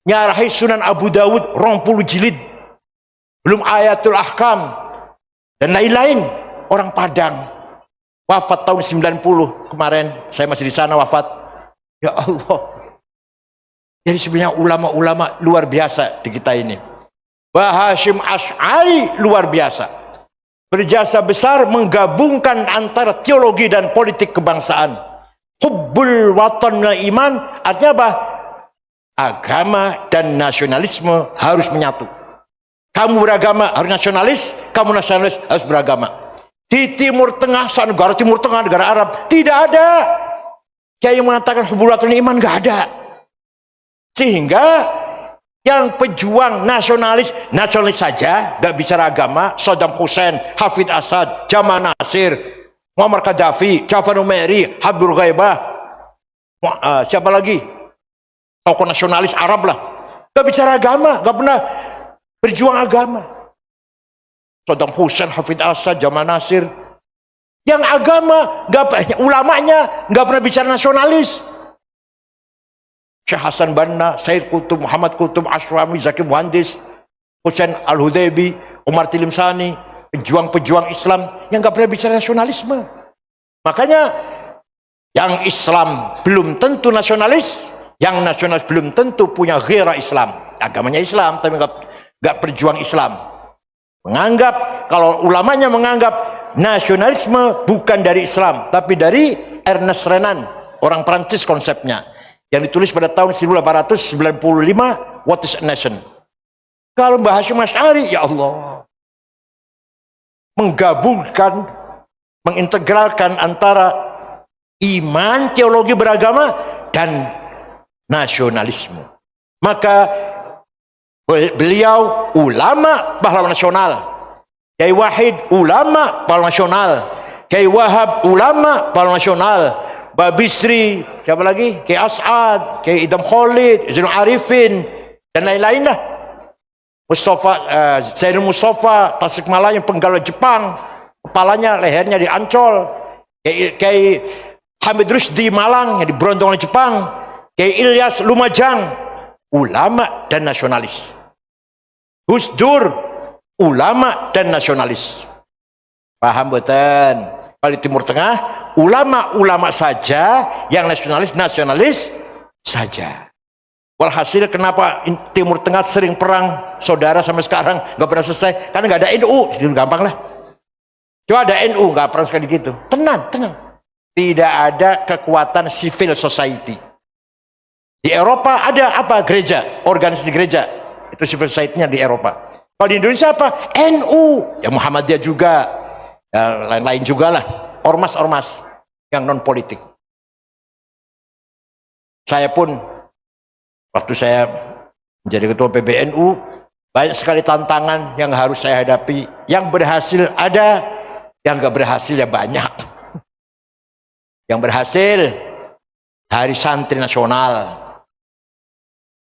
nyarahi Sunan Abu Dawud 20 jilid, belum Ayatul Ahkam dan lain-lain. Orang Padang, wafat tahun 90 kemarin, saya masih di sana wafat. Ya Allah. Jadi sebenarnya ulama-ulama luar biasa di kita ini. Mbah Hasyim Asy'ari luar biasa. Berjasa besar menggabungkan antara teologi dan politik kebangsaan. Hubbul watan minal iman, artinya apa? Agama dan nasionalisme harus menyatu. Kamu beragama harus nasionalis, kamu nasionalis harus beragama. Di Timur Tengah, negara Timur Tengah, negara Arab, tidak ada kiai yang mengatakan hubbul watan minal iman, nggak ada. Sehingga yang pejuang nasionalis saja, nggak bicara agama. Saddam Hussein, Hafid Asad, Jamal Nasir, Muammar Gaddafi, Jafar Numeri, Habibur Ghaibah, siapa lagi? Tokoh nasionalis Arab lah. Nggak bicara agama, nggak pernah berjuang agama. Saddam Hussein, Hafid Asad, Jamal Nasir. Yang agama, ulamanya nggak pernah bicara nasionalis. Syekh Hasan Banna, Said Qutub, Muhammad Qutub, Ashrami, Zaki Muhandis, Hussein Al-Hudaybi, Umar Tilimsani, pejuang-pejuang Islam yang nggak pernah bicara nasionalisme. Makanya yang Islam belum tentu nasionalis, yang nasionalis belum tentu punya ghira Islam. Agamanya Islam tapi nggak berjuang Islam. Menganggap, kalau ulamanya menganggap nasionalisme bukan dari Islam tapi dari Ernest Renan, orang Prancis konsepnya, yang ditulis pada tahun 1895, What is a Nation. Kalau Mbah Hasyim Asy'ari, ya Allah, menggabungkan, mengintegralkan antara iman, teologi beragama dan nasionalisme. Maka beliau ulama pahlawan nasional, Kiai Wahid ulama pahlawan nasional, Kiai Wahab ulama pahlawan nasional, Babisri, siapa lagi? Kiai As'ad, Kiai Idam Khalid, Zainul Arifin, dan lain-lain lah. Zainul Mustafa, Tasikmalaya, penggawa Jepang, kepalanya, lehernya di Ancol. Kiai Hamid Rusdi Malang, yang diberondong oleh Jepang. Kiai Ilyas Lumajang, ulama dan nasionalis. Gus Dur, ulama dan nasionalis. Paham betul? Kalau di Timur Tengah, ulama-ulama saja, yang nasionalis saja. Walhasil kenapa Timur Tengah sering perang saudara sampai sekarang nggak pernah selesai? Karena nggak ada NU, jadi gampang lah. Coba ada NU, nggak pernah sekali gitu. Tenang. Tidak ada kekuatan civil society. Di Eropa ada apa? Gereja, organisasi gereja. Itu civil society-nya di Eropa. Kalau di Indonesia apa? NU, ya Muhammadiyah juga. Ya, lain-lain juga lah, ormas-ormas yang non politik. Saya pun waktu saya menjadi ketua PBNU, banyak sekali tantangan yang harus saya hadapi. Yang berhasil ada, yang gak berhasil ya banyak. Yang berhasil Hari Santri Nasional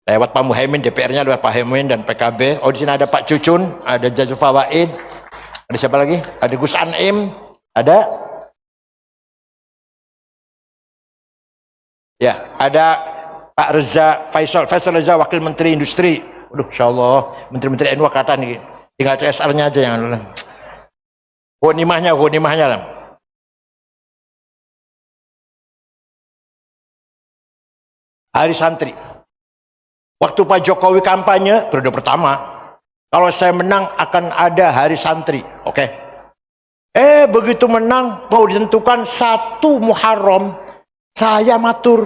lewat Pak Muhaimin, DPR-nya lewat Pak Muhaimin dan PKB. Oh, di sini ada Pak Cucun, ada Jazul Fawaid. Ada siapa lagi? Ada Gus Anim, ada Pak Reza Faisal Reza, Wakil Menteri Industri. Waduh, insya Allah Menteri-Menteri NU kata nih, tinggal CSR-nya aja yang Ghanimahnya lah. Hari santri. Waktu Pak Jokowi kampanye periode pertama, kalau saya menang akan ada hari santri, oke? Begitu menang mau ditentukan 1 Muharram, saya matur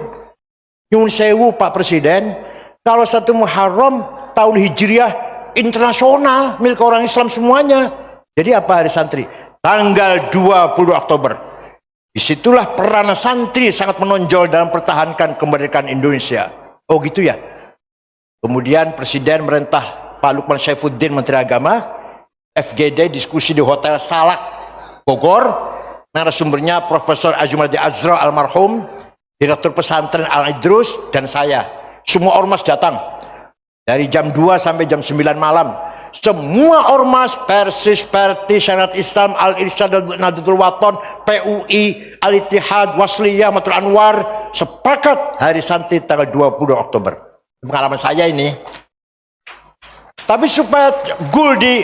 nyuwun sewu Pak Presiden, kalau 1 Muharram tahun Hijriah internasional milik orang Islam semuanya. Jadi apa hari santri? Tanggal 20 Oktober. Disitulah peranan santri sangat menonjol dalam pertahankan kemerdekaan Indonesia. Oh gitu ya. Kemudian Presiden merintah Pak Lukman Saifuddin Menteri Agama, FGD diskusi di Hotel Salak Bogor, narasumbernya Profesor Azumardi Azra almarhum, Direktur Pesantren Al Idrus, dan saya. Semua ormas datang dari jam 2 sampai jam 9 malam. Semua ormas, Persis, Perti, Syariat Islam, Al-Irsyad, Nahdlatul Wathon, PUI, Al-Ittihad, Wasliyah, Matul Anwar sepakat hari santri tanggal 20 Oktober. Pengalaman saya ini. Tapi supaya goal di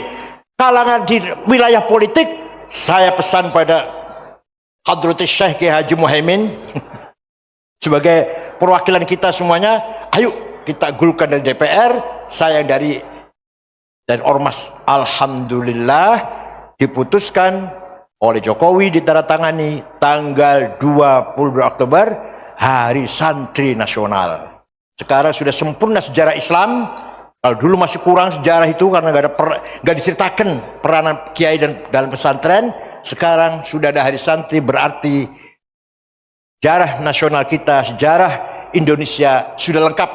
kalangan di wilayah politik, saya pesan pada Hadratus Syekh Kiai Haji Muhaimin sebagai perwakilan kita semuanya, ayo kita gulkan dari DPR, saya dari ormas. Alhamdulillah diputuskan oleh Jokowi, ditandatangani tanggal 20 Oktober hari santri nasional. Sekarang sudah sempurna sejarah Islam. Kalau dulu masih kurang sejarah itu karena nggak diceritakan peranan kiai dan dalam pesantren. Sekarang sudah ada hari santri, berarti sejarah nasional kita, sejarah Indonesia sudah lengkap.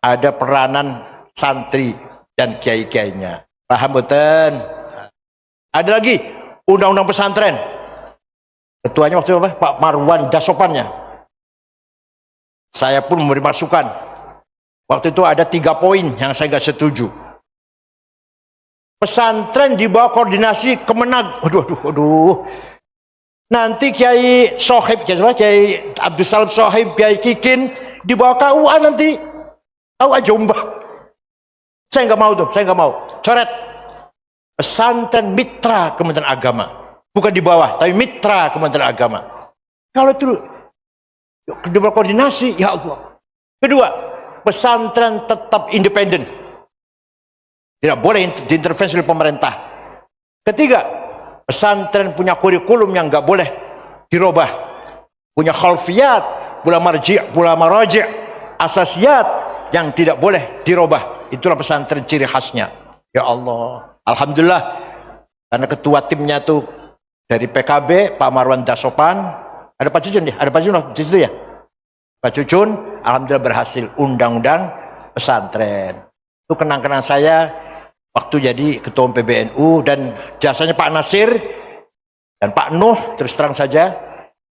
Ada peranan santri dan kiai-kiainya. Paham betul? Ada lagi undang-undang pesantren. Ketuanya waktu itu apa? Pak Marwan Dasopannya. Saya pun memberi masukan. Waktu itu ada 3 poin yang saya nggak setuju. Pesantren di bawah koordinasi Kemenag. Waduh. Nanti Kiai Sohib, Kiai Abdul Salam Sohib, Kiai Kikin di bawah KUA nanti. KUA Jombang. Saya nggak mau tuh, saya nggak mau. Coret. Pesantren mitra Kementerian Agama. Bukan di bawah, tapi mitra Kementerian Agama. Kalau itu di bawah koordinasi, ya Allah. Kedua, pesantren tetap independen. Tidak boleh diintervensi oleh pemerintah. Ketiga, pesantren punya kurikulum yang nggak boleh dirubah. Punya khalfiyat, pula marji', pula maraji', asasiyat yang tidak boleh dirubah. Itulah pesantren ciri khasnya. Ya Allah. Alhamdulillah. Karena ketua timnya tuh dari PKB, Pak Marwan Dasopan. Ada Pak Cucun ya? Ada Pak Cucun di situ ya? Pak Cucun, alhamdulillah berhasil undang-undang pesantren. Itu kenang-kenang saya waktu jadi ketua PBNU, dan jasanya Pak Nasir dan Pak Nuh. Terus terang saja,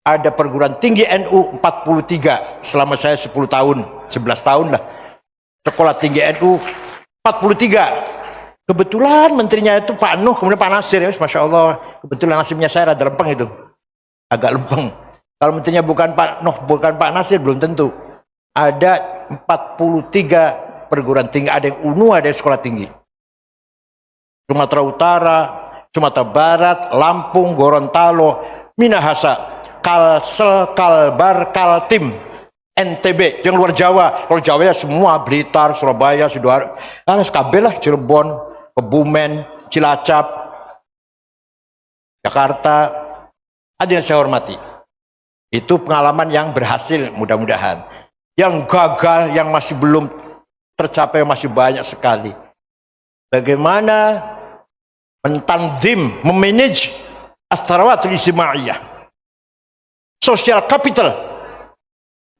ada perguruan tinggi NU 43 selama saya 10 tahun, 11 tahun lah. Sekolah tinggi NU 43. Kebetulan menterinya itu Pak Nuh, kemudian Pak Nasir, ya, Masya Allah. Kebetulan nasibnya saya rada lempeng itu. Agak lempeng. Kalau menterinya bukan Pak Nuh, bukan Pak Nasir, belum tentu. Ada 43 perguruan tinggi, ada yang UNU, ada yang sekolah tinggi. Sumatera Utara, Sumatera Barat, Lampung, Gorontalo, Minahasa, Kalsel, Kalbar, Kaltim, NTB, yang luar Jawa. Kalau Jawa ya semua, Blitar, Surabaya, Sidoarjo, SKB lah, Cirebon, Kebumen, Cilacap, Jakarta. Ada yang saya hormati. Itu pengalaman yang berhasil, mudah-mudahan. Yang gagal, yang masih belum tercapai masih banyak sekali. Bagaimana mentanzim, memanage as-sarawatul ijtimaiyah, social capital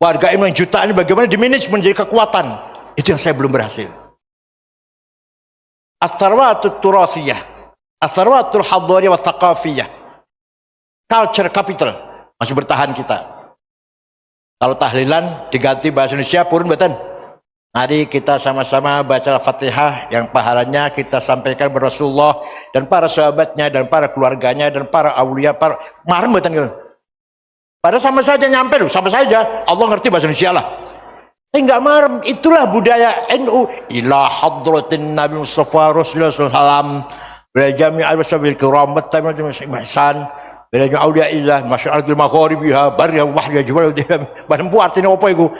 warga yang jutaan, bagaimana dimanage menjadi kekuatan. Itu yang saya belum berhasil. As-sarawatul turathiyah, as-sarawatul hadhariyah wa thaqafiyah, culture capital masih bertahan kita. Kalau tahlilan diganti bahasa Indonesia, purun betul. Mari kita sama-sama baca Al-Fatihah yang pahalanya kita sampaikan kepada Rasulullah dan para sahabatnya dan para keluarganya dan para awliya, para marem betul gitu. Padahal sama saja nyampe loh, sama saja. Allah ngerti bahasa Indonesia lah. Enggak marem, itulah budaya NU. Ila hadratin Nabi Mustafa Rasulullah SAW. bila jami'al wasabil kiram wa tabi'atul ihsan bila auliyaillah masyaratul magharibiha bariha wa bahriha jibal bareng artinya apa iku?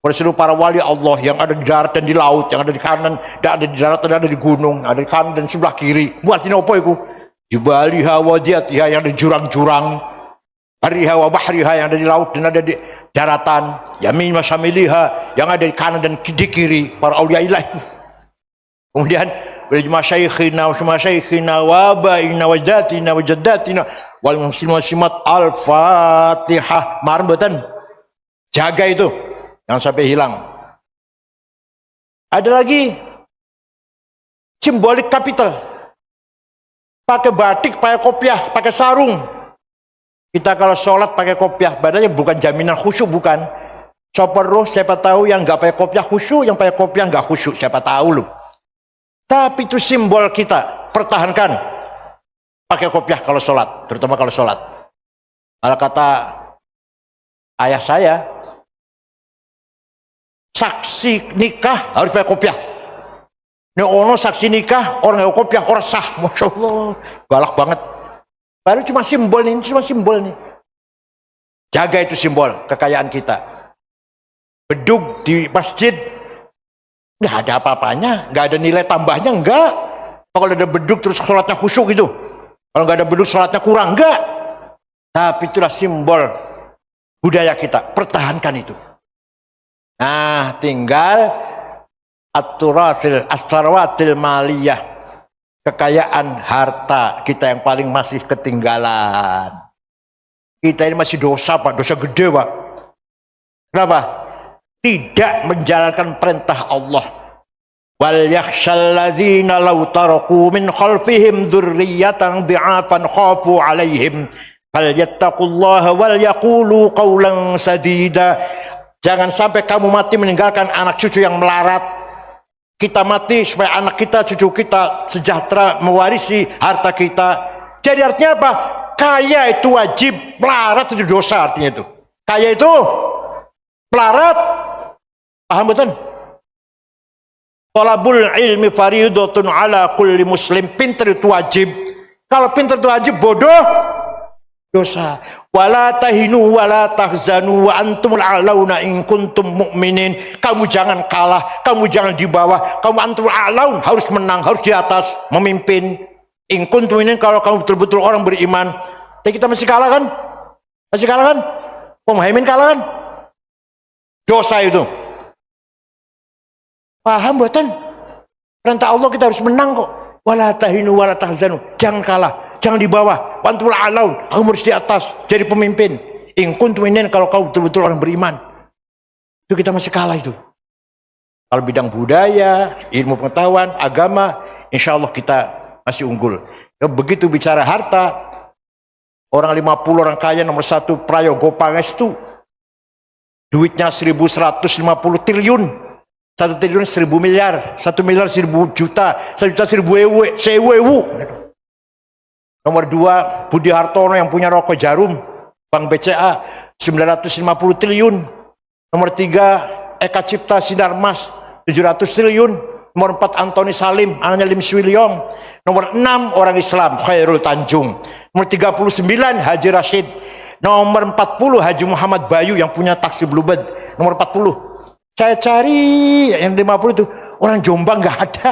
Seluruh para wali Allah yang ada di darat dan di laut, yang ada di kanan, dan ada di darat dan ada di gunung, ada di kanan dan sebelah kiri. Artinya apa iku? Jibaliha wa diyatiha yang ada di jurang-jurang, bariha wa bahriha yang ada di laut dan ada di daratan, yamin wa samiliha yang ada di kanan dan di kiri para auliyaillah. Kemudian masyayikhina wa masyayikhina wa abaina wa jaddatina wa jaddatina wal muslimat al-fatihah. Marem mboten? Jaga itu, jangan sampai hilang. Ada lagi simbolik kapital. Pakai batik, pakai kopiah, pakai sarung. Kita kalau sholat pakai kopiah, badannya bukan jaminan khusyuk, bukan. Sopir roh, siapa tahu yang nggak pakai kopiah khusyuk, yang pakai kopiah nggak khusyuk, siapa tahu loh. Tapi itu simbol kita, pertahankan. Pakai kopiah kalau sholat, terutama kalau sholat. Kalau kata ayah saya, saksi nikah harus pakai kopiah. Ini ono saksi nikah, orang yang kopiah, orang sah. Masya Allah, galak banget. Baru cuma simbol nih, cuma simbol nih. Jaga itu simbol, kekayaan kita. Bedug di masjid, nggak ada apa-apanya, nggak ada nilai tambahnya, enggak. Kalau ada bedug terus sholatnya khusyuk gitu. Kalau nggak ada bedug sholatnya kurang, enggak. Tapi itulah simbol budaya kita, pertahankan itu. Nah, tinggal at-turatil maliyah, kekayaan harta kita yang paling masih ketinggalan. Kita ini masih dosa, Pak, dosa gede, Pak. Kenapa? Tidak menjalankan perintah Allah. Wal yakhshal ladzina law taraku min khalfihim dzurriyyatan dhi'afan khafu 'alaihim falyattaqullaha wal yaqulu qawlan sadida. Jangan sampai kamu mati meninggalkan anak cucu yang melarat. Kita mati supaya anak kita, cucu kita sejahtera mewarisi harta kita. Jadi artinya apa? Kaya itu wajib, melarat itu dosa artinya itu. Kaya itu melarat. Paham betul? Talabul ilmi fariidatun ala kulli muslim. Pinter itu wajib. Kalau pinter itu wajib, bodoh dosa. Wala tahinu wala tahzanu wa antumul a'launa in kuntum mu'minin. Kamu jangan kalah, kamu jangan di bawah, kamu antumul a'laun, harus menang, harus di atas, memimpin. In kuntum mu'minin, kalau kamu betul-betul orang beriman. Tapi kita masih kalah kan? Masih kalah kan? Muhaimin kalah kan? Dosa itu. Paham buatan? Perintah Allah kita harus menang kok. Wala tahinu wala tahzanu. Jangan kalah, jangan di bawah. Wantul alaun, kamu harus di atas, jadi pemimpin. In kuntum mu'minin, kalau kamu betul-betul orang beriman. Itu kita masih kalah itu. Kalau bidang budaya, ilmu pengetahuan, agama, insya Allah kita masih unggul. Begitu bicara harta, orang 50 orang kaya nomor 1 Prayogo Pangestu, duitnya 1.150 triliun. 1 triliun 1.000 miliar, 1 miliar 1.000 juta, 1 juta 1.000 ewu. Nomor 2 Budi Hartono yang punya rokok Jarum, Bank BCA 950 triliun. Nomor 3 Eka Cipta Sinarmas 700 triliun. Nomor 4 Antoni Salim, anaknya Lim Swee Leong. Nomor 6 orang Islam Khairul Tanjung. Nomor 39 Haji Rashid. Nomor 40 Haji Muhammad Bayu yang punya taksi Bluebird. Nomor 40. Saya cari yang 50 itu orang Jombang nggak ada.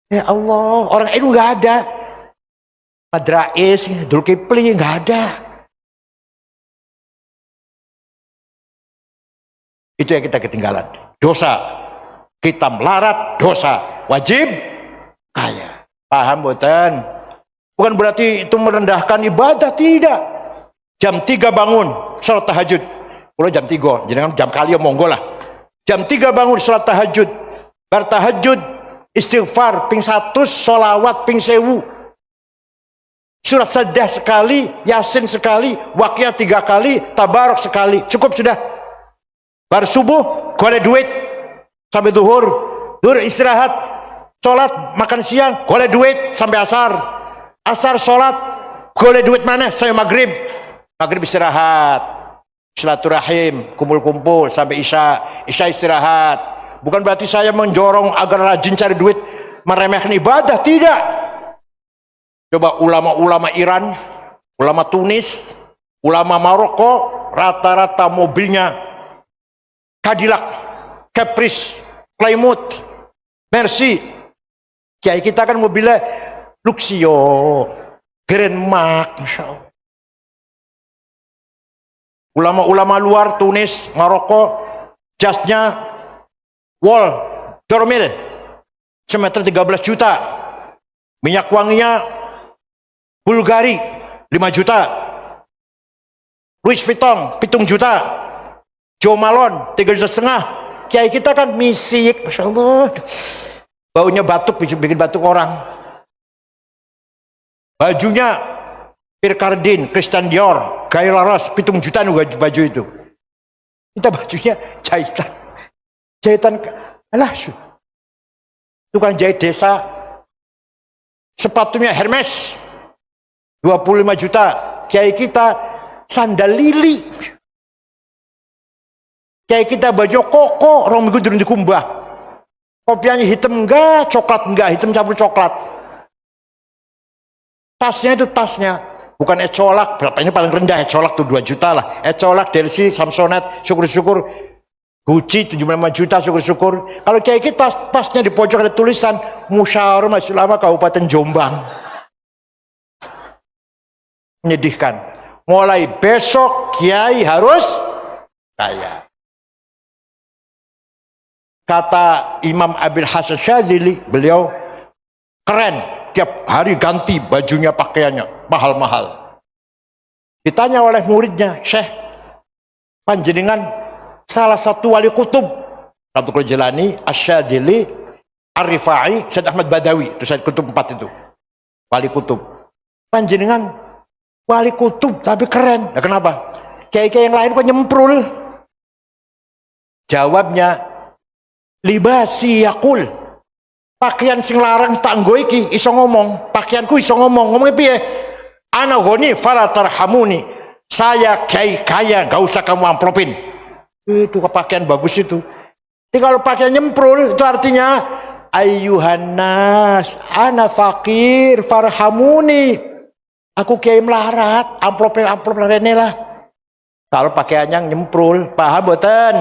Ya Allah, orang NU nggak ada. Padrais, Dulkipli nggak ada. Itu yang kita ketinggalan. Dosa. Kita melarat, dosa. Wajib kaya. Paham boten? Bukan berarti itu merendahkan ibadah, tidak. Jam 3 bangun, sholat tahajud. Kalau jam 3, jangan jam kali monggo lah. Jam 3 bangun sholat tahajud. Bar tahajud, istighfar ping 100, sholawat ping 1000. Surat Sajdah sekali, Yasin sekali, Waqiah 3 kali, Tabarok sekali. Cukup sudah. Bar subuh, golek duit sampai duhur. Duhur istirahat, sholat, makan siang, golek duit sampai asar. Asar sholat, golek duit mana? Sampai maghrib. Maghrib istirahat. Silaturahim, kumpul-kumpul sampai Isya. Isya istirahat. Bukan berarti saya menjorong agar rajin cari duit, meremehkan ibadah, tidak. Coba ulama-ulama Iran, ulama Tunis, ulama Maroko, rata-rata mobilnya Cadillac, Caprice, Plymouth, Mercy. Kiai kita kan mobilnya Luxio, Grand Mark, Masya Allah. Ulama-ulama luar Tunis, Maroko, jasnya Wall, Dormil, semeter 13 juta. Minyak wanginya Bulgari, 5 juta. Louis Vuitton, 7 juta. Joe Malone, 3,5 juta. Kiai kita kan misik, Masya Allah. Baunya batuk, bikin batuk orang. Bajunya Pierre Cardin, Christian Dior, Guy Laros, 7 juta baju itu. Kita bajunya jahitan. Jahitan, alah, tukang jahit desa. Sepatunya Hermes, 25 juta. Kiai kita sandal lili. Kiai kita baju koko, orang minggu turun di kumbah. Kopiannya hitam enggak, coklat enggak, hitam campur coklat. Tasnya itu tasnya, bukan ecolak, berapa ini paling rendah ecolak tuh 2 juta lah. Ecolak, Delsi, Samsonite, syukur-syukur. Gucci 75 juta, syukur-syukur. Kalau kiai kita tasnya di pojok ada tulisan Musyawarah Majelis Ulama Kabupaten Jombang. Menyedihkan. Mulai besok kiai harus kaya. Kata Imam Abil Hasan Syadzili, beliau keren, tiap hari ganti bajunya, pakaiannya mahal-mahal. Ditanya oleh muridnya, Syekh, panjenengan salah satu wali kutub, Abdul Jilani, Asy-Syadzili, Ar-Rifai, Said Ahmad Badawi, itu Said Kutub 4 itu. Wali kutub. Panjenengan wali kutub tapi keren. Nah, kenapa? Kiai-kiai yang lain kok nyemprul? Jawabnya, libasi yakul. Pakaian sing larang tak nggo iki iso ngomong, pakaianku iso ngomong. Ngomongnya piye? Ana ghani fala tarhamuni. Saya kiai kaya, enggak usah kamu amplopin. Itu pakaian bagus itu. Jadi kalau pakaian nyemprul itu artinya ayyuhannas ana fakir farhamuni. Aku kiai melarat, amplop rene lah. Kalau pakaiannya nyemprul, paham boten?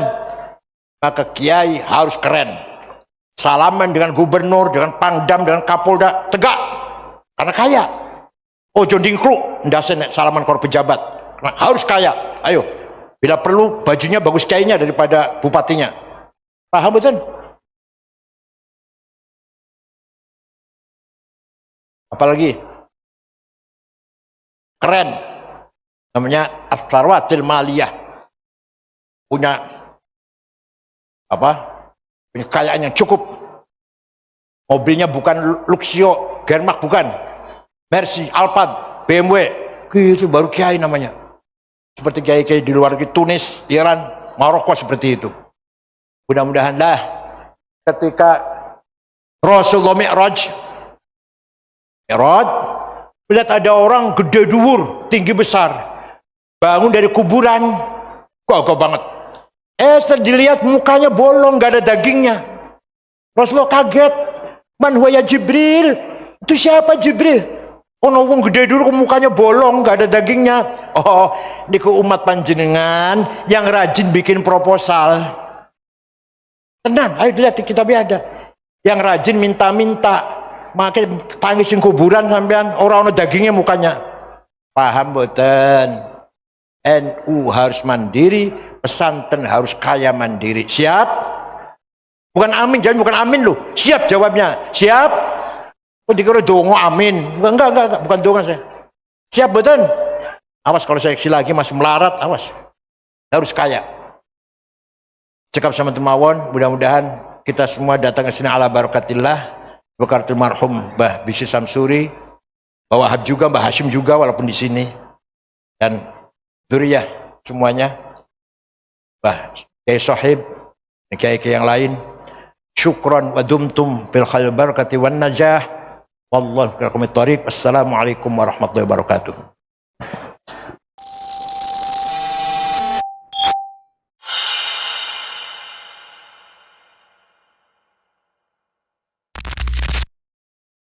Maka kiai harus keren. Salaman dengan gubernur, dengan pangdam, dengan kapolda, tegak. Karena kaya. Ojo dingkluk, ndasen salaman kor pejabat. Karena harus kaya. Ayo. Bila perlu bajunya bagus kiainya daripada bupatinya. Paham betul? Apalagi? Keren. Namanya As-Sarwatil Maliyah. Punya apa? Punya kekayaan yang cukup. Mobilnya bukan Luxio, Germak bukan. Mercy, Alphard, BMW. Gitu baru kiai namanya. Seperti kiai-kiai di luar Tunis, Iran, Maroko seperti itu. Mudah-mudahan lah ketika Rasulullah Mi'raj, melihat ada orang gede dhuwur, tinggi besar, bangun dari kuburan, kokoh banget. Setelah dilihat mukanya bolong, gak ada dagingnya. Rasulullah kaget, man huwa ya Jibril? Itu siapa Jibril? Oh, wong gede dulu mukanya bolong, gak ada dagingnya. Oh, niku umat panjenengan yang rajin bikin proposal. Tenang, ayo dilihat di kitabnya ada. Yang rajin minta-minta, makanya tangisin kuburan sampean orang dagingnya mukanya. Paham boten? NU harus mandiri, pesantren harus kaya mandiri. Siap? Bukan amin, jangan bukan amin loh. Siap jawabnya. Siap? Oh, dikira dongo amin. Enggak, bukan dongo saya. Siap betul? Awas kalau saya lagi masih melarat, awas. Harus kaya. Cekap sama temawon, mudah-mudahan kita semua datang ke sini ala barakatillah. Berkatul marhum Mbah Bisi Samsuri, Mbah Wahab juga, Mbah Hashim juga walaupun di sini. Dan dzurriyyah semuanya. Mbah Kiai Sohib, kiai-kiai yang lain. Syukron wa dumtum fil khair barakati wan najah. Wallahu a'lam. Assalamualaikum warahmatullahi wabarakatuh.